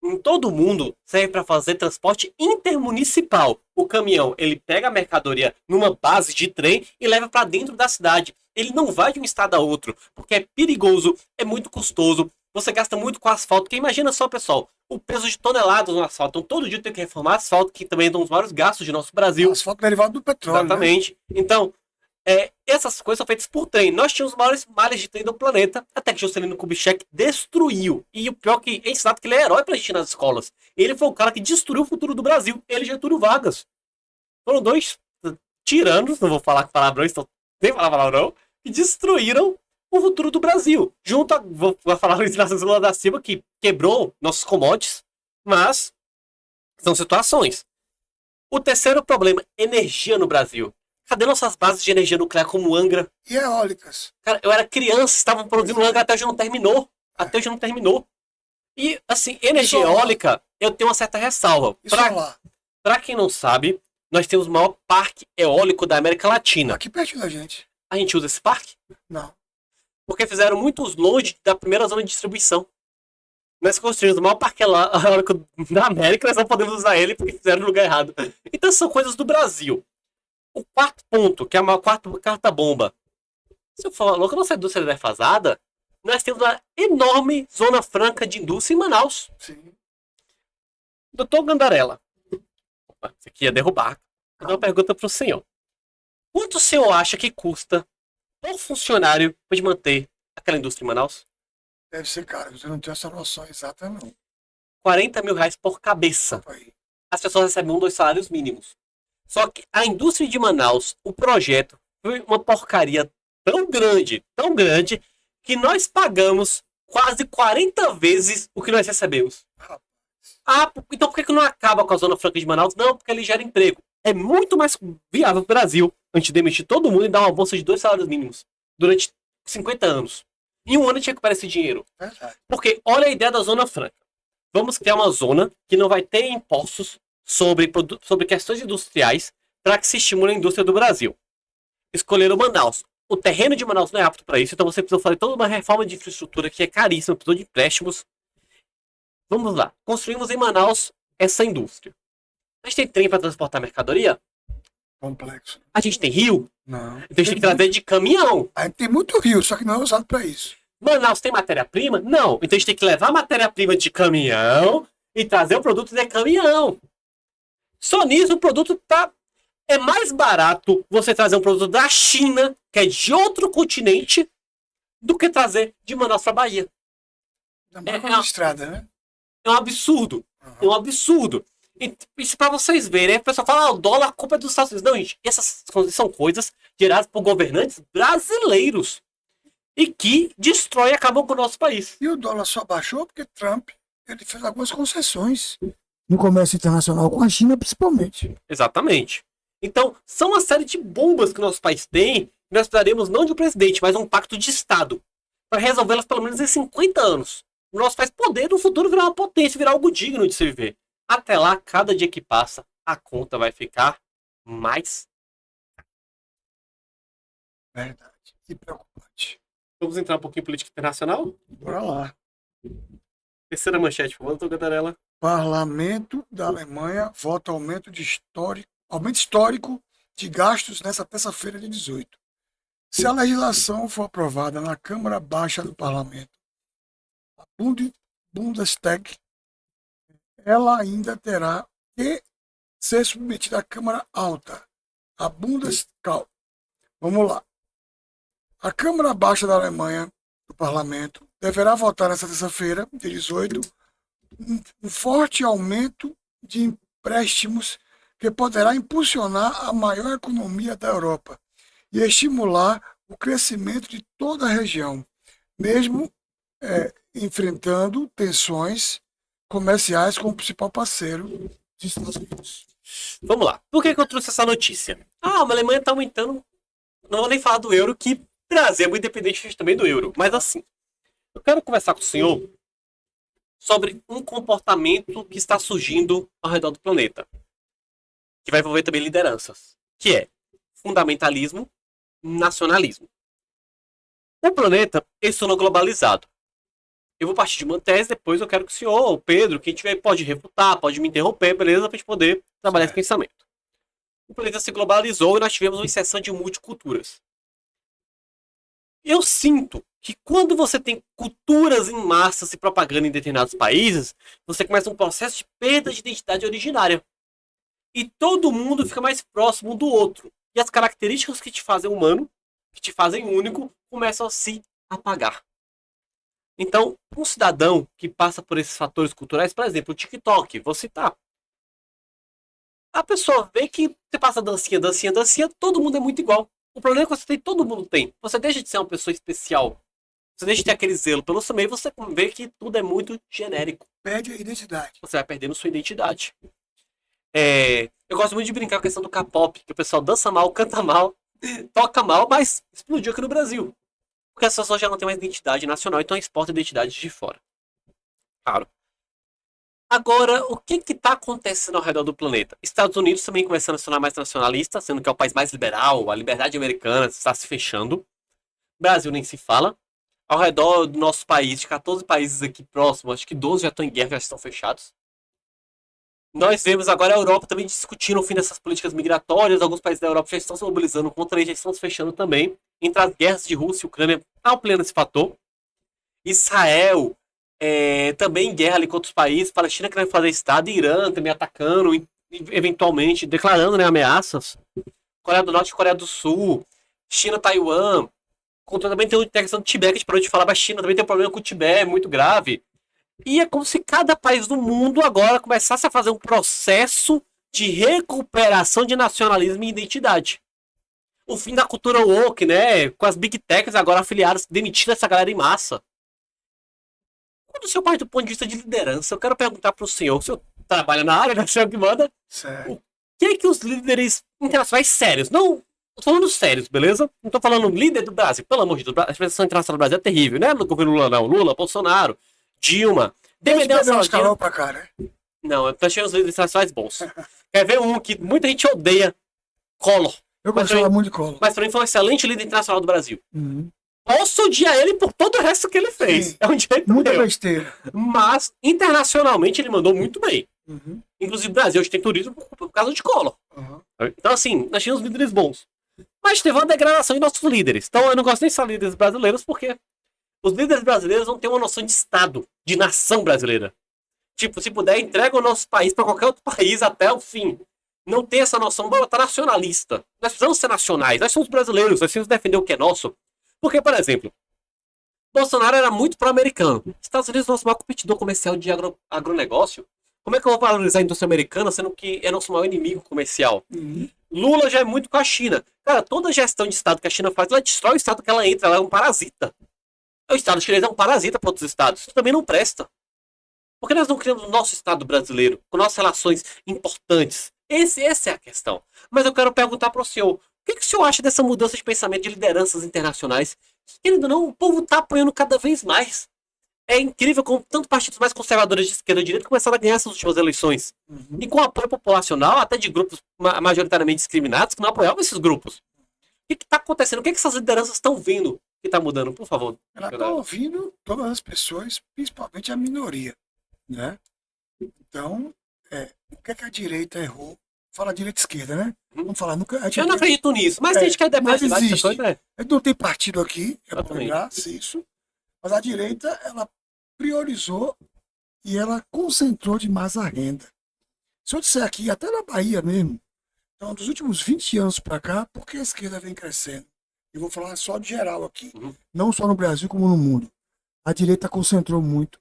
em todo mundo serve para fazer transporte intermunicipal. O caminhão, ele pega a mercadoria numa base de trem e leva para dentro da cidade. Ele não vai de um estado a outro, porque é perigoso, é muito custoso. Você gasta muito com asfalto, porque imagina só, pessoal, o peso de toneladas no asfalto. Então, todo dia tem que reformar asfalto, que também é um dos maiores gastos de nosso Brasil. Asfalto derivado do petróleo. Exatamente. Né? Então, essas coisas são feitas por trem. Nós tínhamos os maiores malhas de trem do planeta, até que Juscelino Kubitschek destruiu. E o pior que é ensinado que ele é herói pra gente nas escolas. Ele foi o cara que destruiu o futuro do Brasil. Ele e Getúlio Vargas. Foram dois tiranos, não vou falar palavrões, então nem falar palavrão, que destruíram o futuro do Brasil. Junto a, vou falar Luiz Inácio Lula da Silva, que quebrou nossos commodities, mas são situações. O terceiro problema, energia no Brasil. Cadê nossas bases de energia nuclear como Angra? E eólicas. Cara, eu era criança, estavam produzindo Angra até hoje não terminou. Até hoje não terminou. E, assim, energia eólica, eu tenho uma certa ressalva. Pra quem não sabe, nós temos o maior parque eólico da América Latina. Aqui perto da gente. A gente usa esse parque? Não. Porque fizeram muitos longe da primeira zona de distribuição. Nós construímos o maior parque eólico da América, nós não podemos usar ele porque fizeram no lugar errado. Então são coisas do Brasil. O quarto ponto, que é a quarta bomba. Se eu falar que a nossa indústria é defasada, nós temos uma enorme zona franca de indústria em Manaus. Sim. Doutor Gandarella, isso aqui ia derrubar. Eu dou uma pergunta para o senhor. Quanto o senhor acha que custa por funcionário para manter aquela indústria em Manaus? Deve ser caro, você não tem essa noção exata, não. R$40 mil por cabeça. As pessoas recebem 2 salários mínimos. Só que a indústria de Manaus, o projeto, foi uma porcaria tão grande, que nós pagamos quase 40 vezes o que nós recebemos. Ah, então por que não acaba com a Zona Franca de Manaus? Não, porque ele gera emprego. É muito mais viável para o Brasil, antes de demitir todo mundo e dar uma bolsa de 2 salários mínimos durante 50 anos. Em um ano a gente recupera esse dinheiro. Porque olha a ideia da Zona Franca. Vamos criar uma zona que não vai ter impostos sobre questões industriais para que se estimule a indústria do Brasil. Escolheram Manaus. O terreno de Manaus não é apto para isso, então você precisa fazer toda uma reforma de infraestrutura que é caríssima, precisa de empréstimos. Vamos lá. Construímos em Manaus essa indústria. A gente tem trem para transportar mercadoria? Complexo. A gente tem rio? Não. Então a gente tem que trazer de caminhão. A gente tem muito rio, só que não é usado para isso. Manaus tem matéria-prima? Não. Então a gente tem que levar matéria-prima de caminhão e trazer o produto de caminhão. Só nisso o produto é mais barato você trazer um produto da China, que é de outro continente, do que trazer de Manaus para Bahia. Estrada, né? É um absurdo. É um absurdo. Isso para vocês verem. O pessoal fala, o dólar, a culpa é dos Estados Unidos. Não, gente, essas são coisas geradas por governantes brasileiros e que destroem e acabam com o nosso país. E o dólar só baixou porque Trump ele fez algumas concessões no comércio internacional com a China, principalmente. Exatamente. Então, são uma série de bombas que o nosso país tem, que nós precisaremos não de um presidente, mas de um pacto de Estado, para resolvê-las pelo menos em 50 anos. O nosso país poder no futuro virar uma potência, virar algo digno de se viver. Até lá, cada dia que passa, a conta vai ficar mais... Verdade. E preocupante. Vamos entrar um pouquinho em política internacional? Bora lá. Terceira manchete, por favor, doutor Gandarella. Parlamento da Alemanha vota aumento histórico de gastos nessa terça-feira de 18. Se a legislação for aprovada na Câmara Baixa do Parlamento, a Bundestag, ela ainda terá que ser submetida à Câmara Alta, a Bundestag. Vamos lá. A Câmara Baixa da Alemanha, do Parlamento, deverá votar nesta terça-feira, dia 18, um forte aumento de empréstimos que poderá impulsionar a maior economia da Europa e estimular o crescimento de toda a região, mesmo enfrentando tensões comerciais com o principal parceiro dos Estados Unidos. Vamos lá. Por que eu trouxe essa notícia? A Alemanha está aumentando. Não vou nem falar do euro, que o Brasil é muito dependente também do euro. Mas assim, eu quero conversar com o senhor sobre um comportamento que está surgindo ao redor do planeta, que vai envolver também lideranças, que é fundamentalismo, nacionalismo. O planeta ele se tornou globalizado. Eu vou partir de uma tese, depois eu quero que o senhor, o Pedro, quem tiver, pode refutar, pode me interromper, beleza? Para a gente poder trabalhar esse pensamento. O planeta se globalizou e nós tivemos uma inserção de multiculturas. Eu sinto que quando você tem culturas em massa se propagando em determinados países, você começa um processo de perda de identidade originária. E todo mundo fica mais próximo um do outro. E as características que te fazem humano, que te fazem único, começam a se apagar. Então, um cidadão que passa por esses fatores culturais, por exemplo, o TikTok, vou citar. A pessoa vê que você passa dancinha, todo mundo é muito igual. O problema é que você tem, todo mundo tem. Você deixa de ser uma pessoa especial. Você deixa de ter aquele zelo pelo seu meio, você vê que tudo é muito genérico. Perde a identidade. Você vai perdendo sua identidade. Eu gosto muito de brincar com a questão do K-pop, que o pessoal dança mal, canta mal, toca mal, mas explodiu aqui no Brasil. Porque as pessoas já não têm mais identidade nacional, então exportam identidades de fora. Claro. Agora, o que está acontecendo ao redor do planeta? Estados Unidos também começando a se tornar mais nacionalista, sendo que é o país mais liberal, a liberdade americana está se fechando. Brasil nem se fala. Ao redor do nosso país, de 14 países aqui próximos, acho que 12 já estão em guerra, já estão fechados. Nós vemos agora a Europa também discutindo o fim dessas políticas migratórias. Alguns países da Europa já estão se mobilizando contra eles, já estão se fechando também. Entre as guerras de Rússia e Ucrânia, está ampliando esse fator. Israel também em guerra ali com outros países. Palestina querendo fazer Estado, Irã também atacando, eventualmente declarando, né, ameaças. Coreia do Norte e Coreia do Sul. China, Taiwan. Também tem a questão do Tibete, que a gente parou de falar, mas a China também tem um problema com o Tibete, muito grave. E é como se cada país do mundo agora começasse a fazer um processo de recuperação de nacionalismo e identidade. O fim da cultura woke, né? Com as big techs agora afiliadas, demitindo essa galera em massa. Quando o senhor parte do ponto de vista de liderança, eu quero perguntar para o senhor trabalha na área, né? O senhor que manda. Certo. O que os líderes internacionais sérios, não... Tô falando sérios, beleza? Não tô falando líder do Brasil. Pelo amor de Deus, a expressão internacional do Brasil é terrível, né? No governo Lula, não. Lula, Bolsonaro, Dilma. Uns calor pra cá, né? Não, eu achei os líderes internacionais bons. Quer ver um que muita gente odeia? Collor. Eu gostava muito de Collor. Mas pra mim foi um excelente líder internacional do Brasil. Posso odiar ele por todo o resto que ele fez. Sim. É um direito Muita meu. besteira. Mas, internacionalmente, ele mandou muito bem. Inclusive, o Brasil hoje tem turismo por causa de Collor. Então, assim, nós tínhamos líderes bons. Mas teve uma degradação em nossos líderes. Então, eu não gosto nem de falar de líderes brasileiros, porque os líderes brasileiros não têm uma noção de Estado, de nação brasileira. Tipo, se puder, entrega o nosso país para qualquer outro país até o fim. Não tem essa noção, bora, tá nacionalista. Nós precisamos ser nacionais, nós somos brasileiros, nós precisamos defender o que é nosso. Porque, por exemplo, Bolsonaro era muito pró-americano. Estados Unidos é o nosso maior competidor comercial de agronegócio. Como é que eu vou valorizar a indústria americana, sendo que é nosso maior inimigo comercial? Lula já é muito com a China. Cara, toda gestão de Estado que a China faz, ela destrói o Estado que ela entra, ela é um parasita. O Estado chinês é um parasita para outros Estados. Isso também não presta. Por que nós não criamos o nosso Estado brasileiro, com nossas relações importantes? Essa é a questão. Mas eu quero perguntar para o senhor, o que o senhor acha dessa mudança de pensamento de lideranças internacionais? Querendo ou não, o povo está apoiando cada vez mais. É incrível como tanto partidos mais conservadores de esquerda e direita começaram a ganhar essas últimas eleições. E com apoio populacional, até de grupos majoritariamente discriminados, que não apoiavam esses grupos. O que está acontecendo? O que essas lideranças estão vendo que está mudando? Por favor. Ela está ouvindo todas as pessoas, principalmente a minoria, né? Então, o que é que a direita errou? Fala direita e esquerda, né? Vamos falar, nunca. Eu não acredito nisso, mas tem gente que é Mas debate, essa existe. coisa, né? Não tem partido aqui, é bom Exatamente. lembrar, se isso. Mas a direita, ela priorizou e ela concentrou demais a renda. Se eu disser aqui, até na Bahia mesmo, então, dos últimos 20 anos para cá, por que a esquerda vem crescendo? Eu vou falar só de geral aqui, Uhum. não só no Brasil como no mundo. A direita concentrou muito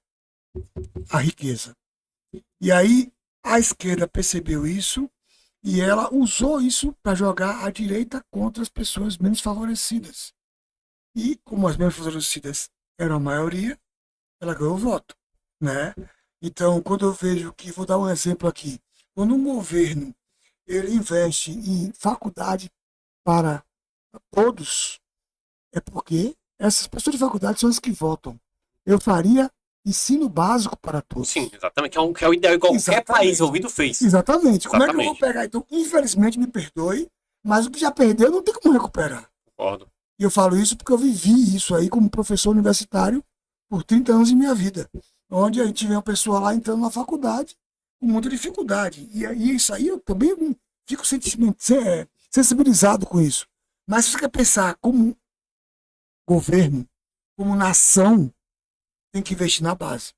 a riqueza. E aí a esquerda percebeu isso e ela usou isso para jogar a direita contra as pessoas menos favorecidas. E como as menos favorecidas eram a maioria, ela ganhou o voto, né? Então, quando eu vejo que, vou dar um exemplo aqui, quando um governo ele investe em faculdade para todos, é porque essas pessoas de faculdade são as que votam. Eu faria ensino básico para todos. Sim, exatamente. Que é o ideal igual qualquer Exatamente. país envolvido fez. Exatamente. Como é que eu vou Exatamente. pegar? Então, infelizmente, me perdoe, mas o que já perdeu não tem como recuperar. Concordo. E eu falo isso porque eu vivi isso aí como professor universitário por 30 anos de minha vida. Onde a gente vê uma pessoa lá entrando na faculdade com muita dificuldade. E isso aí eu também fico sensibilizado com isso. Mas se você quer pensar como governo, como nação, tem que investir na base.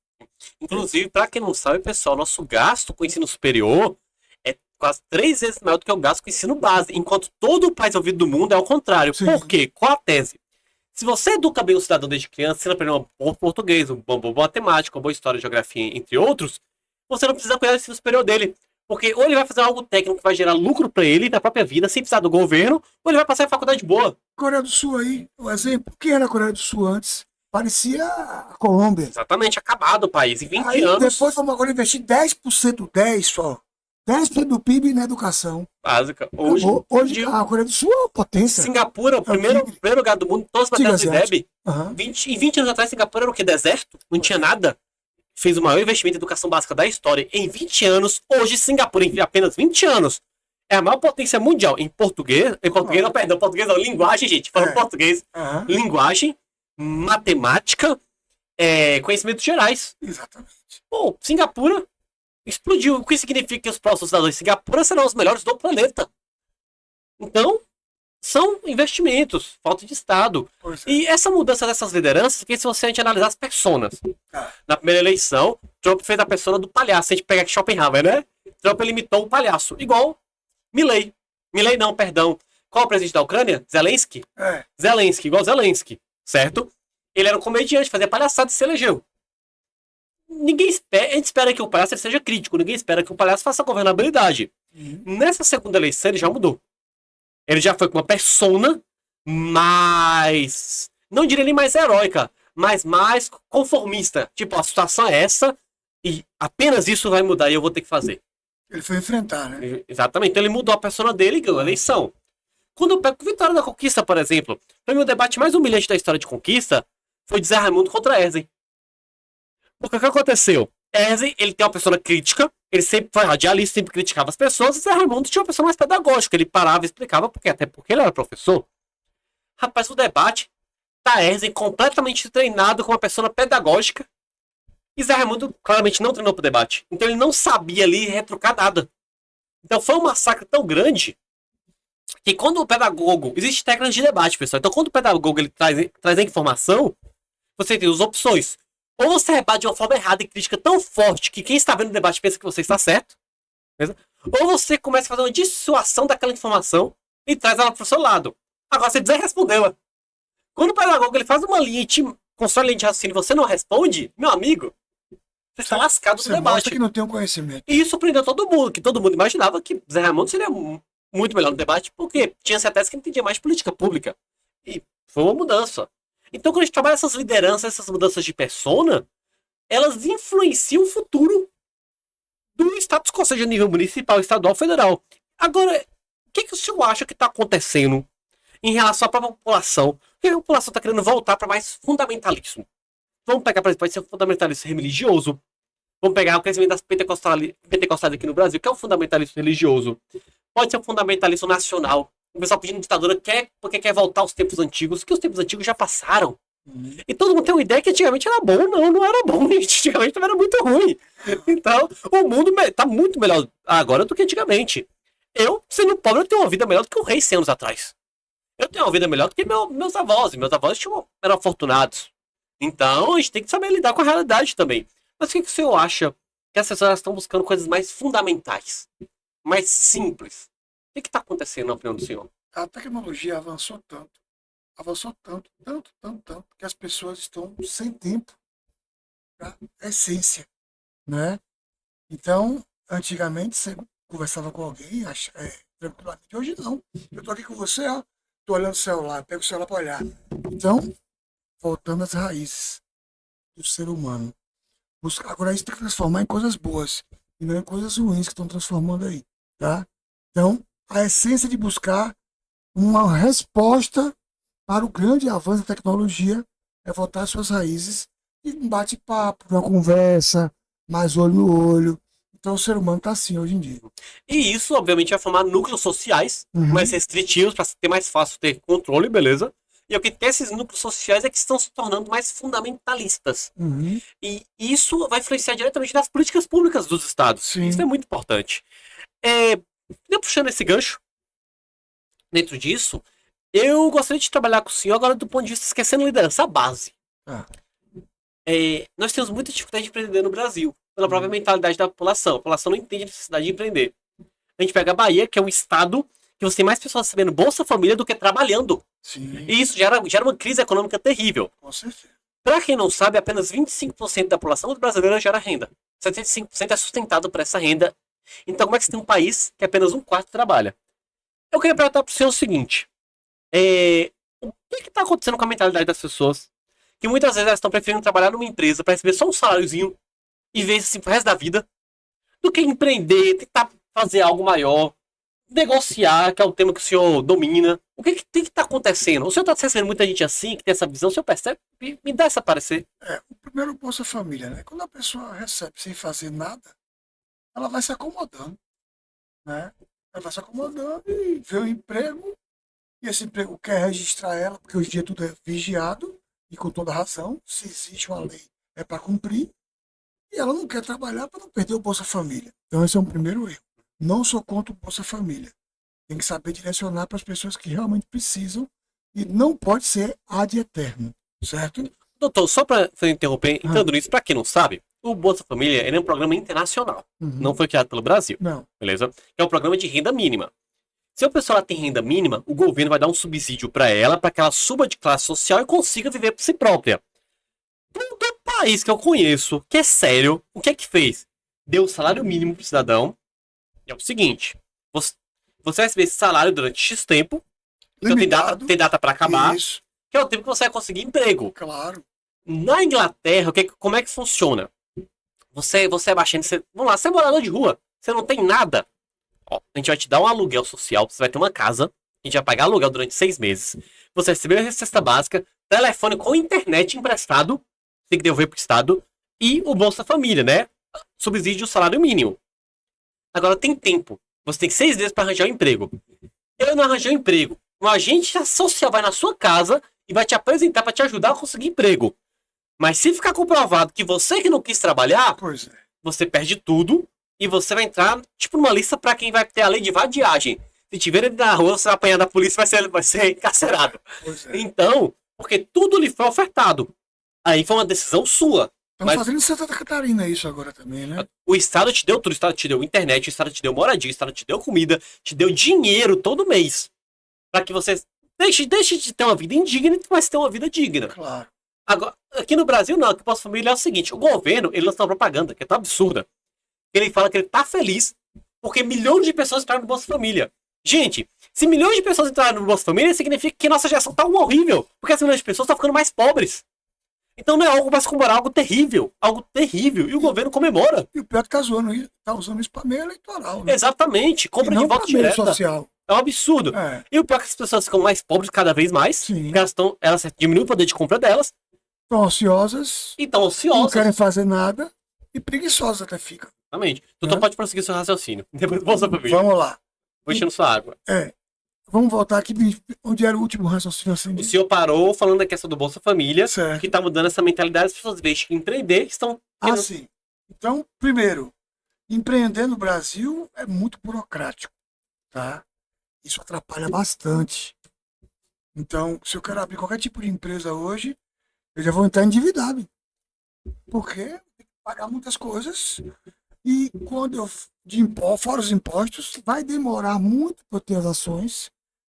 Inclusive, para quem não sabe, pessoal, nosso gasto com o ensino superior é quase 3 vezes maior do que o gasto com o ensino base, enquanto todo o país ouvido do mundo é ao contrário. Sim. Por quê? Qual a tese? Se você educa bem o cidadão desde criança, ensina para ele um bom português, uma boa matemática, uma boa história, geografia, entre outros, você não precisa cuidar do ensino superior dele. Porque ou ele vai fazer algo técnico que vai gerar lucro para ele na própria vida, sem precisar do governo, ou ele vai passar em faculdade boa. Coreia do Sul aí, o exemplo. Quem era a Coreia do Sul antes? Parecia a Colômbia. Exatamente, acabado o país. Em 20 Aí anos, depois vamos agora investir 10%, 10 só. 10% do PIB na educação. básica. Hoje, Hoje a Coreia do Sul é uma potência. Singapura, o primeiro lugar do mundo, todas as matérias do IDEB. Aham. Em 20 anos atrás, Singapura era o quê? Deserto? Não tinha nada. Fez o maior investimento em educação básica da história em 20 anos. Hoje, Singapura, em apenas 20 anos, é a maior potência mundial em português. Em português, não, perdão, português não, linguagem, gente. Falando português. Aham. Linguagem, matemática, conhecimentos gerais. Exatamente. Pô, Singapura explodiu. O que significa que os próximos cidadãos de Singapura serão os melhores do planeta? Então, são investimentos, falta de Estado. Pois é. E essa mudança dessas lideranças, porque se você a gente analisar as personas, na primeira eleição, Trump fez a persona do palhaço. Se a gente pega aqui Schopenhauer, né? Trump imitou o palhaço, igual Milley. Milley não, perdão. Qual é o presidente da Ucrânia? Zelensky? É. Zelensky, igual Zelensky, certo? Ele era um comediante, fazia palhaçada e se elegeu. Ninguém espera, a gente espera que o palhaço seja crítico, ninguém espera que o palhaço faça governabilidade. Nessa segunda eleição ele já mudou. Ele já foi com uma persona mais, não diria nem mais heróica, mas mais conformista. Tipo, a situação é essa e apenas isso vai mudar e eu vou ter que fazer. Ele foi enfrentar, né? Exatamente. Então ele mudou a persona dele e ganhou a eleição. Quando eu pego Vitória da Conquista, por exemplo, para mim o debate mais humilhante da história de conquista foi de Zé Raimundo contra Herzl. Porque o que aconteceu? Herzl, ele tem uma persona crítica, ele sempre foi radialista, sempre criticava as pessoas, e Zé Raimundo tinha uma persona mais pedagógica, ele parava e explicava, até porque ele era professor. Rapaz, o debate tá Herzl completamente treinado com uma persona pedagógica, e Zé Raimundo claramente não treinou pro debate. Então ele não sabia ali retrucar nada. Então foi um massacre tão grande que quando o pedagogo... Existe técnicas de debate, pessoal. Então quando o pedagogo ele traz a informação, você tem as opções. Ou você rebate de uma forma errada e crítica tão forte que quem está vendo o debate pensa que você está certo. Beleza? Ou você começa a fazer uma dissuasão daquela informação e traz ela pro seu lado. Agora você precisa respondê-la. Quando o pedagogo ele faz uma linha e te constrói linha de raciocínio e você não responde, meu amigo, você está lascado no Você debate. mostra que não tem um conhecimento. E isso surpreendeu todo mundo, que todo mundo imaginava que Zé Raimundo seria muito melhor no debate, porque tinha certeza que ele entendia mais de política pública. E foi uma mudança. Então, quando a gente trabalha essas lideranças, essas mudanças de persona, elas influenciam o futuro do status quo, seja nível municipal, estadual, federal. Agora, o que o senhor acha que está acontecendo em relação à própria população? Porque a população está querendo voltar para mais fundamentalismo. Vamos pegar, por exemplo, pode ser um fundamentalismo religioso. Vamos pegar o crescimento das pentecostais aqui no Brasil, que é um fundamentalismo religioso. Pode ser um fundamentalismo nacional. O pessoal pedindo ditadura porque quer voltar aos tempos antigos, que os tempos antigos já passaram. E todo mundo tem uma ideia que antigamente era bom. Não, não era bom, gente. Antigamente também era muito ruim. Então, o mundo tá muito melhor agora do que antigamente. Eu, sendo pobre, eu tenho uma vida melhor do que o rei 100 anos atrás. Eu tenho uma vida melhor do que meus avós. E meus avós eram afortunados. Então, a gente tem que saber lidar com a realidade também. Mas o que o senhor acha que as pessoas estão buscando coisas mais fundamentais? Mais simples? O que está acontecendo na opinião do senhor? A tecnologia avançou tanto, que as pessoas estão sem tempo para a essência, né? Então, antigamente, você conversava com alguém, tranquilamente. Hoje não. Eu tô aqui com você, ó, tô olhando o celular, pego o celular para olhar. Então, voltando às raízes do ser humano. Agora isso tem que transformar em coisas boas e não em coisas ruins que estão transformando aí, tá? Então, a essência de buscar uma resposta para o grande avanço da tecnologia é voltar às suas raízes e um bate-papo, uma conversa, mais olho no olho. Então o ser humano está assim hoje em dia. E isso, obviamente, vai formar núcleos sociais mais restritivos para ter mais fácil ter controle, beleza? E o que tem esses núcleos sociais é que estão se tornando mais fundamentalistas. E isso vai influenciar diretamente nas políticas públicas dos estados. Sim. Isso é muito importante. Eu puxando esse gancho, dentro disso, eu gostaria de trabalhar com o senhor agora do ponto de vista esquecendo liderança, a base. Nós temos muita dificuldade de empreender no Brasil, pela própria mentalidade da população. A população não entende a necessidade de empreender. A gente pega a Bahia, que é um estado que você tem mais pessoas recebendo Bolsa Família do que trabalhando. Sim. E isso gera uma crise econômica terrível. Com certeza. Para quem não sabe, apenas 25% da população brasileira gera renda. 75% é sustentado por essa renda. Então, como é que você tem um país que apenas um quarto trabalha? Eu queria perguntar para o senhor o seguinte. O que está acontecendo com a mentalidade das pessoas? Que muitas vezes elas estão preferindo trabalhar numa empresa para receber só um saláriozinho e ver assim pro resto da vida, do que empreender, tentar fazer algo maior, negociar, que é o tema que o senhor domina. O que está acontecendo? O senhor está recebendo muita gente assim, que tem essa visão, o senhor percebe? Me dá essa parecer. O primeiro Bolsa Família, né? Quando a pessoa recebe sem fazer nada, ela vai se acomodando, né? Ela vai se acomodando e vê o emprego, e esse emprego quer registrar ela, porque hoje em dia tudo é vigiado, e com toda razão, se existe uma lei, é para cumprir, e ela não quer trabalhar para não perder o Bolsa Família. Então esse é um primeiro erro. Não sou contra o Bolsa Família. Tem que saber direcionar para as pessoas que realmente precisam, e não pode ser ad eterno, certo? Doutor, só para interromper, entrando nisso, para quem não sabe, o Bolsa Família ele é um programa internacional. Não foi criado pelo Brasil. Não. Beleza? É um programa de renda mínima. Se a pessoa tem renda mínima, o governo vai dar um subsídio para ela, para que ela suba de classe social e consiga viver por si própria. Do país que eu conheço, que é sério, o que é que fez? Deu o salário mínimo pro cidadão. É o seguinte, você vai receber esse salário durante X tempo, então tem data para acabar, Isso. que é o tempo que você vai conseguir emprego. Claro. Na Inglaterra, como é que funciona? Você é baixinho, vamos lá, você é morador de rua, você não tem nada. Ó, a gente vai te dar um aluguel social, você vai ter uma casa, a gente vai pagar aluguel durante 6 meses, você recebeu a cesta básica, telefone com internet emprestado, tem que devolver pro Estado, e o Bolsa Família, né? Subsídio salário mínimo. Agora tem tempo, você tem 6 meses para arranjar um emprego. Eu não arranjei um emprego, um agente social vai na sua casa e vai te apresentar para te ajudar a conseguir emprego. Mas se ficar comprovado que você que não quis trabalhar, Pois é. você perde tudo e você vai entrar, tipo, numa lista para quem vai ter a lei de vadiagem. Se te verem na rua, você vai apanhar da polícia e vai ser encarcerado. Pois é. Então, porque tudo lhe foi ofertado. Aí foi uma decisão sua. Estão fazendo em Santa Catarina isso agora também, né? O Estado te deu tudo. O Estado te deu internet, o Estado te deu moradia, o Estado te deu comida, te deu dinheiro todo mês. Para que você deixe de ter uma vida indigna e comece a ter uma vida digna. Claro. Agora, aqui no Brasil, não. O que eu posso família é o seguinte: o governo, ele lança uma propaganda que é tão absurda. Ele fala que ele tá feliz porque milhões de pessoas entraram no Bolsa Família. Gente, se milhões de pessoas entraram no Bolsa Família, significa que nossa geração tá horrível. Porque as milhões de pessoas estão ficando mais pobres. Então não é algo para se comemorar, algo terrível. Algo terrível. E o governo comemora. E o pior é que tá usando isso para meio eleitoral, né? Exatamente. Compra E não de voto pra meio direta. social. É um absurdo. É. E o pior é que as pessoas ficam mais pobres cada vez mais. Sim. Porque elas diminuem o poder de compra delas. Estão ociosas, E estão não ansiosas. querem fazer nada e preguiçosas até ficam. Exatamente. Doutor, É. pode prosseguir seu raciocínio. Depois do Bolsa Família. Vamos lá. Vou enchendo sua água. Vamos voltar aqui, onde era o último raciocínio assim? O senhor parou falando da questão do Bolsa Família, Certo. que tá mudando essa mentalidade, as pessoas veem que empreender estão querendo... Sim. Então, primeiro, empreender no Brasil é muito burocrático, tá? Isso atrapalha bastante. Então, se eu quero abrir qualquer tipo de empresa hoje, eu já vou entrar endividado. Porque eu tenho que pagar muitas coisas e quando eu fora os impostos, vai demorar muito para eu ter as ações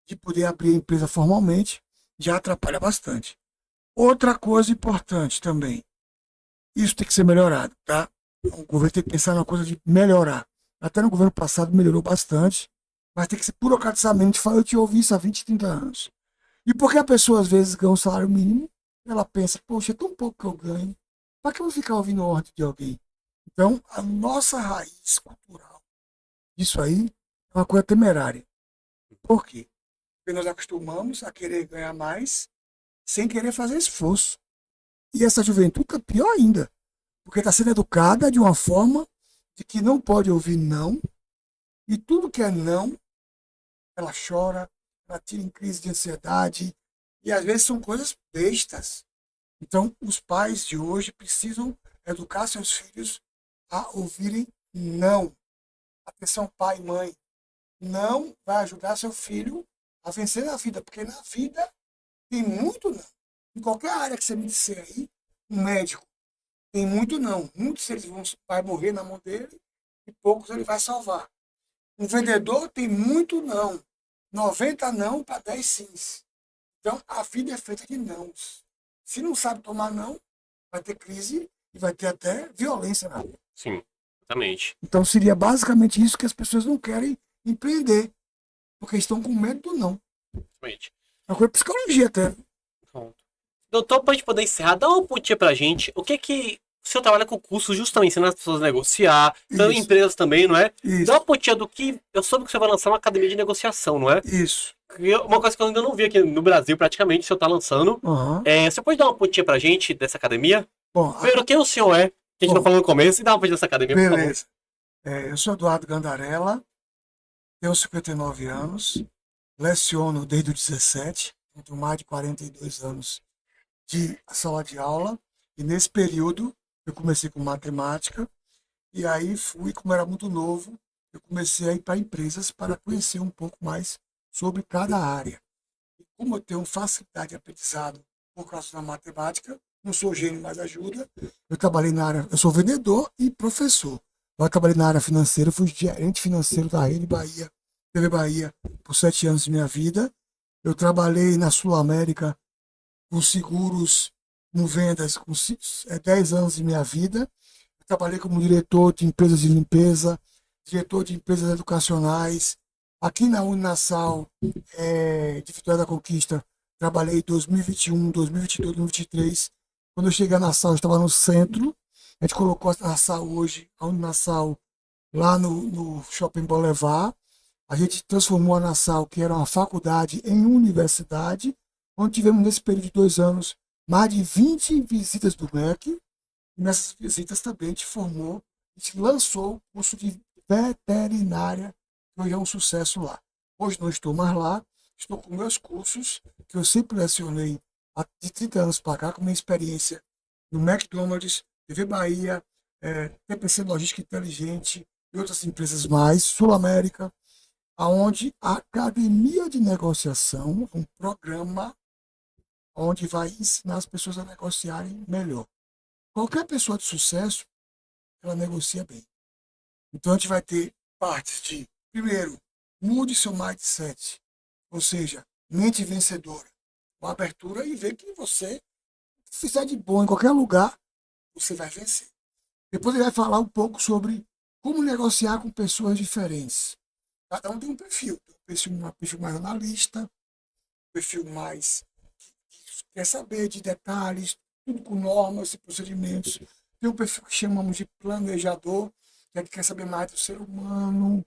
de poder abrir a empresa formalmente, já atrapalha bastante. Outra coisa importante também, isso tem que ser melhorado, tá? O governo tem que pensar numa coisa de melhorar. Até no governo passado melhorou bastante, mas tem que ser burocratizamente. Eu te ouvi isso há 20, 30 anos. E porque a pessoa às vezes ganha um salário mínimo, ela pensa, poxa, é tão pouco que eu ganho, para que eu vou ficar ouvindo ordem de alguém? Então, a nossa raiz cultural, isso aí é uma coisa temerária. Por quê? Porque nós acostumamos a querer ganhar mais sem querer fazer esforço. E essa juventude está pior ainda, porque está sendo educada de uma forma de que não pode ouvir não, e tudo que é não, ela chora, ela tira em crise de ansiedade, e às vezes são coisas bestas. Então, os pais de hoje precisam educar seus filhos a ouvirem não. Atenção, pai e mãe. Não vai ajudar seu filho a vencer na vida, porque na vida tem muito não. Em qualquer área que você me disser aí, um médico tem muito não. Muitos deles vai morrer na mão dele e poucos ele vai salvar. Um vendedor tem muito não. 90 não para 10 sims. Então, a vida é feita de nãos. Se não sabe tomar não, vai ter crise e vai ter até violência na vida. Sim, exatamente. Então, seria basicamente isso que as pessoas não querem empreender, porque estão com medo do não. Exatamente. É uma coisa de psicologia até. Pronto. Doutor, pra gente poder encerrar, dá uma pontinha pra gente. O que o senhor trabalha com curso justamente ensinando as pessoas a negociar, então, Isso. empresas também, não é? Isso. Dá uma pontinha do que... Eu soube que o senhor vai lançar uma academia de negociação, não é? Isso. Uma coisa que eu ainda não vi aqui no Brasil, praticamente, o senhor tá lançando. Uhum. Você pode dar uma pontinha pra gente dessa academia? Bom, Primeiro, quem o senhor é? Que a gente Bom, não falou no começo, e dá uma pontinha dessa academia, por favor. beleza. Eu sou Eduardo Gandarella, tenho 59 anos, leciono desde os 17, tenho mais de 42 anos de sala de aula, e nesse período eu comecei com matemática, e aí fui, como era muito novo, eu comecei a ir para empresas para conhecer um pouco mais sobre cada área. E como eu tenho facilidade de aprendizado por causa da matemática, não sou gênio, mas ajuda, eu trabalhei na área, eu sou vendedor e professor. Eu trabalhei na área financeira, fui gerente financeiro da Rede Bahia, TV Bahia, por 7 anos de minha vida. Eu trabalhei na Sul América com seguros, com vendas, com 10 anos de minha vida. Eu trabalhei como diretor de empresas de limpeza, diretor de empresas educacionais. Aqui na Uninasal, de Vitória da Conquista, trabalhei em 2021, 2022, 2023. Quando eu cheguei na Sal, eu estava no centro. A gente colocou a Nassau hoje, a Uninasal, lá no Shopping Boulevard. A gente transformou a Nassau, que era uma faculdade, em universidade, onde tivemos, nesse período de 2 anos, mais de 20 visitas do MEC. E nessas visitas também a gente formou, a gente lançou o curso de veterinária, que hoje é um sucesso lá. Hoje não estou mais lá, estou com meus cursos, que eu sempre lecionei há de 30 anos para cá, com minha experiência no McDonald's, TV Bahia, TPC Logística Inteligente e outras empresas mais, Sul América, onde a Academia de Negociação é um programa onde vai ensinar as pessoas a negociarem melhor. Qualquer pessoa de sucesso, ela negocia bem. Então a gente vai ter partes de, primeiro, mude seu mindset, ou seja, mente vencedora, com abertura e ver que você, se fizer de bom em qualquer lugar, você vai vencer. Depois ele vai falar um pouco sobre como negociar com pessoas diferentes. Cada um tem um perfil. Tem um perfil mais analista, um perfil mais que quer saber de detalhes, tudo com normas e procedimentos. Tem um perfil que chamamos de planejador, que é que quer saber mais do ser humano,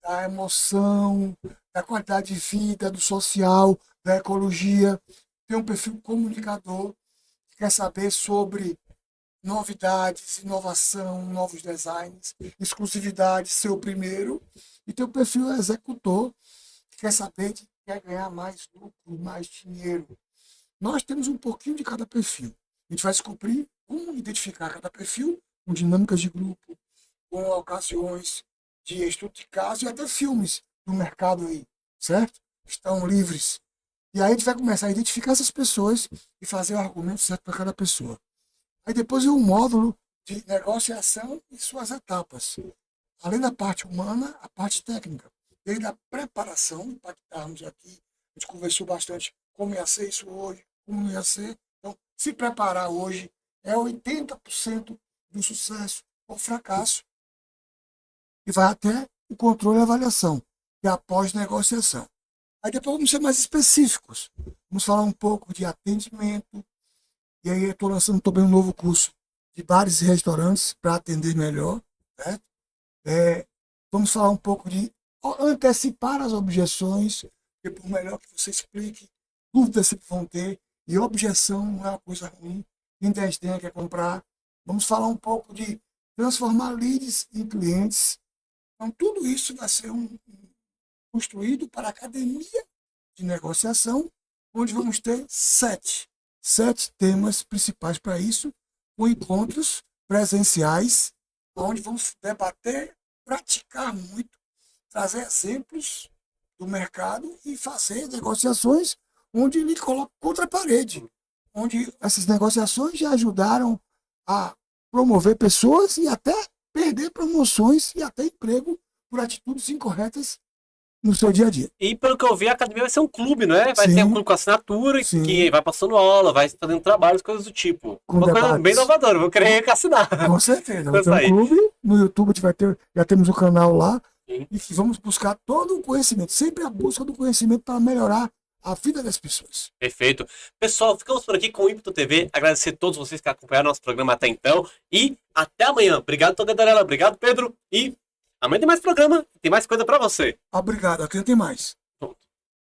da emoção, da qualidade de vida, do social, da ecologia. Tem um perfil comunicador, que quer saber sobre novidades, inovação, novos designs, exclusividade, ser o primeiro. E tem o perfil executor, que quer saber de quer ganhar mais lucro, mais dinheiro. Nós temos um pouquinho de cada perfil. A gente vai descobrir como identificar cada perfil, com dinâmicas de grupo, com ocasiões de estudo de caso e até filmes do mercado aí, certo? Estão livres. E aí a gente vai começar a identificar essas pessoas e fazer o argumento certo para cada pessoa. Aí depois vem um módulo de negociação e suas etapas. Além da parte humana, a parte técnica. Desde a preparação, impactarmos aqui, a gente conversou bastante como ia ser isso hoje, como não ia ser. Então, se preparar hoje é 80% do sucesso ou fracasso. E vai até o controle e avaliação, que é a pós-negociação. Aí depois vamos ser mais específicos. Vamos falar um pouco de atendimento. E aí eu estou lançando também um novo curso de bares e restaurantes para atender melhor. Certo? Vamos falar um pouco de antecipar as objeções, porque por melhor que você explique, dúvidas sempre vão ter, e objeção não é uma coisa ruim, quem quer comprar. Vamos falar um pouco de transformar leads em clientes. Então, tudo isso vai ser construído para a academia de negociação, onde vamos ter sete temas principais para isso, com encontros presenciais, onde vamos debater, praticar muito, trazer exemplos do mercado e fazer negociações onde ele coloca contra a parede, onde essas negociações já ajudaram a promover pessoas e até perder promoções e até emprego por atitudes incorretas no seu dia a dia. E pelo que eu vi, a academia vai ser um clube, não é? Vai Sim. ter um clube com assinatura, Sim. que vai passando aula, vai fazendo trabalhos, coisas do tipo. Com Uma coisa debates. bem inovadora, vou querer assinar. Com certeza. Vai Isso ter um aí. clube, no YouTube a gente vai ter, já temos um canal lá, Sim. e que vamos buscar todo o conhecimento, sempre a busca do conhecimento para melhorar a vida das pessoas. Perfeito. Pessoal, ficamos por aqui com o Ímpeto TV. Agradecer a todos vocês que acompanharam nosso programa até então. E até amanhã. Obrigado, Togadarela. Obrigado, Pedro. E amanhã tem mais programa. Tem mais coisa pra você. Obrigado. Aqui tem mais.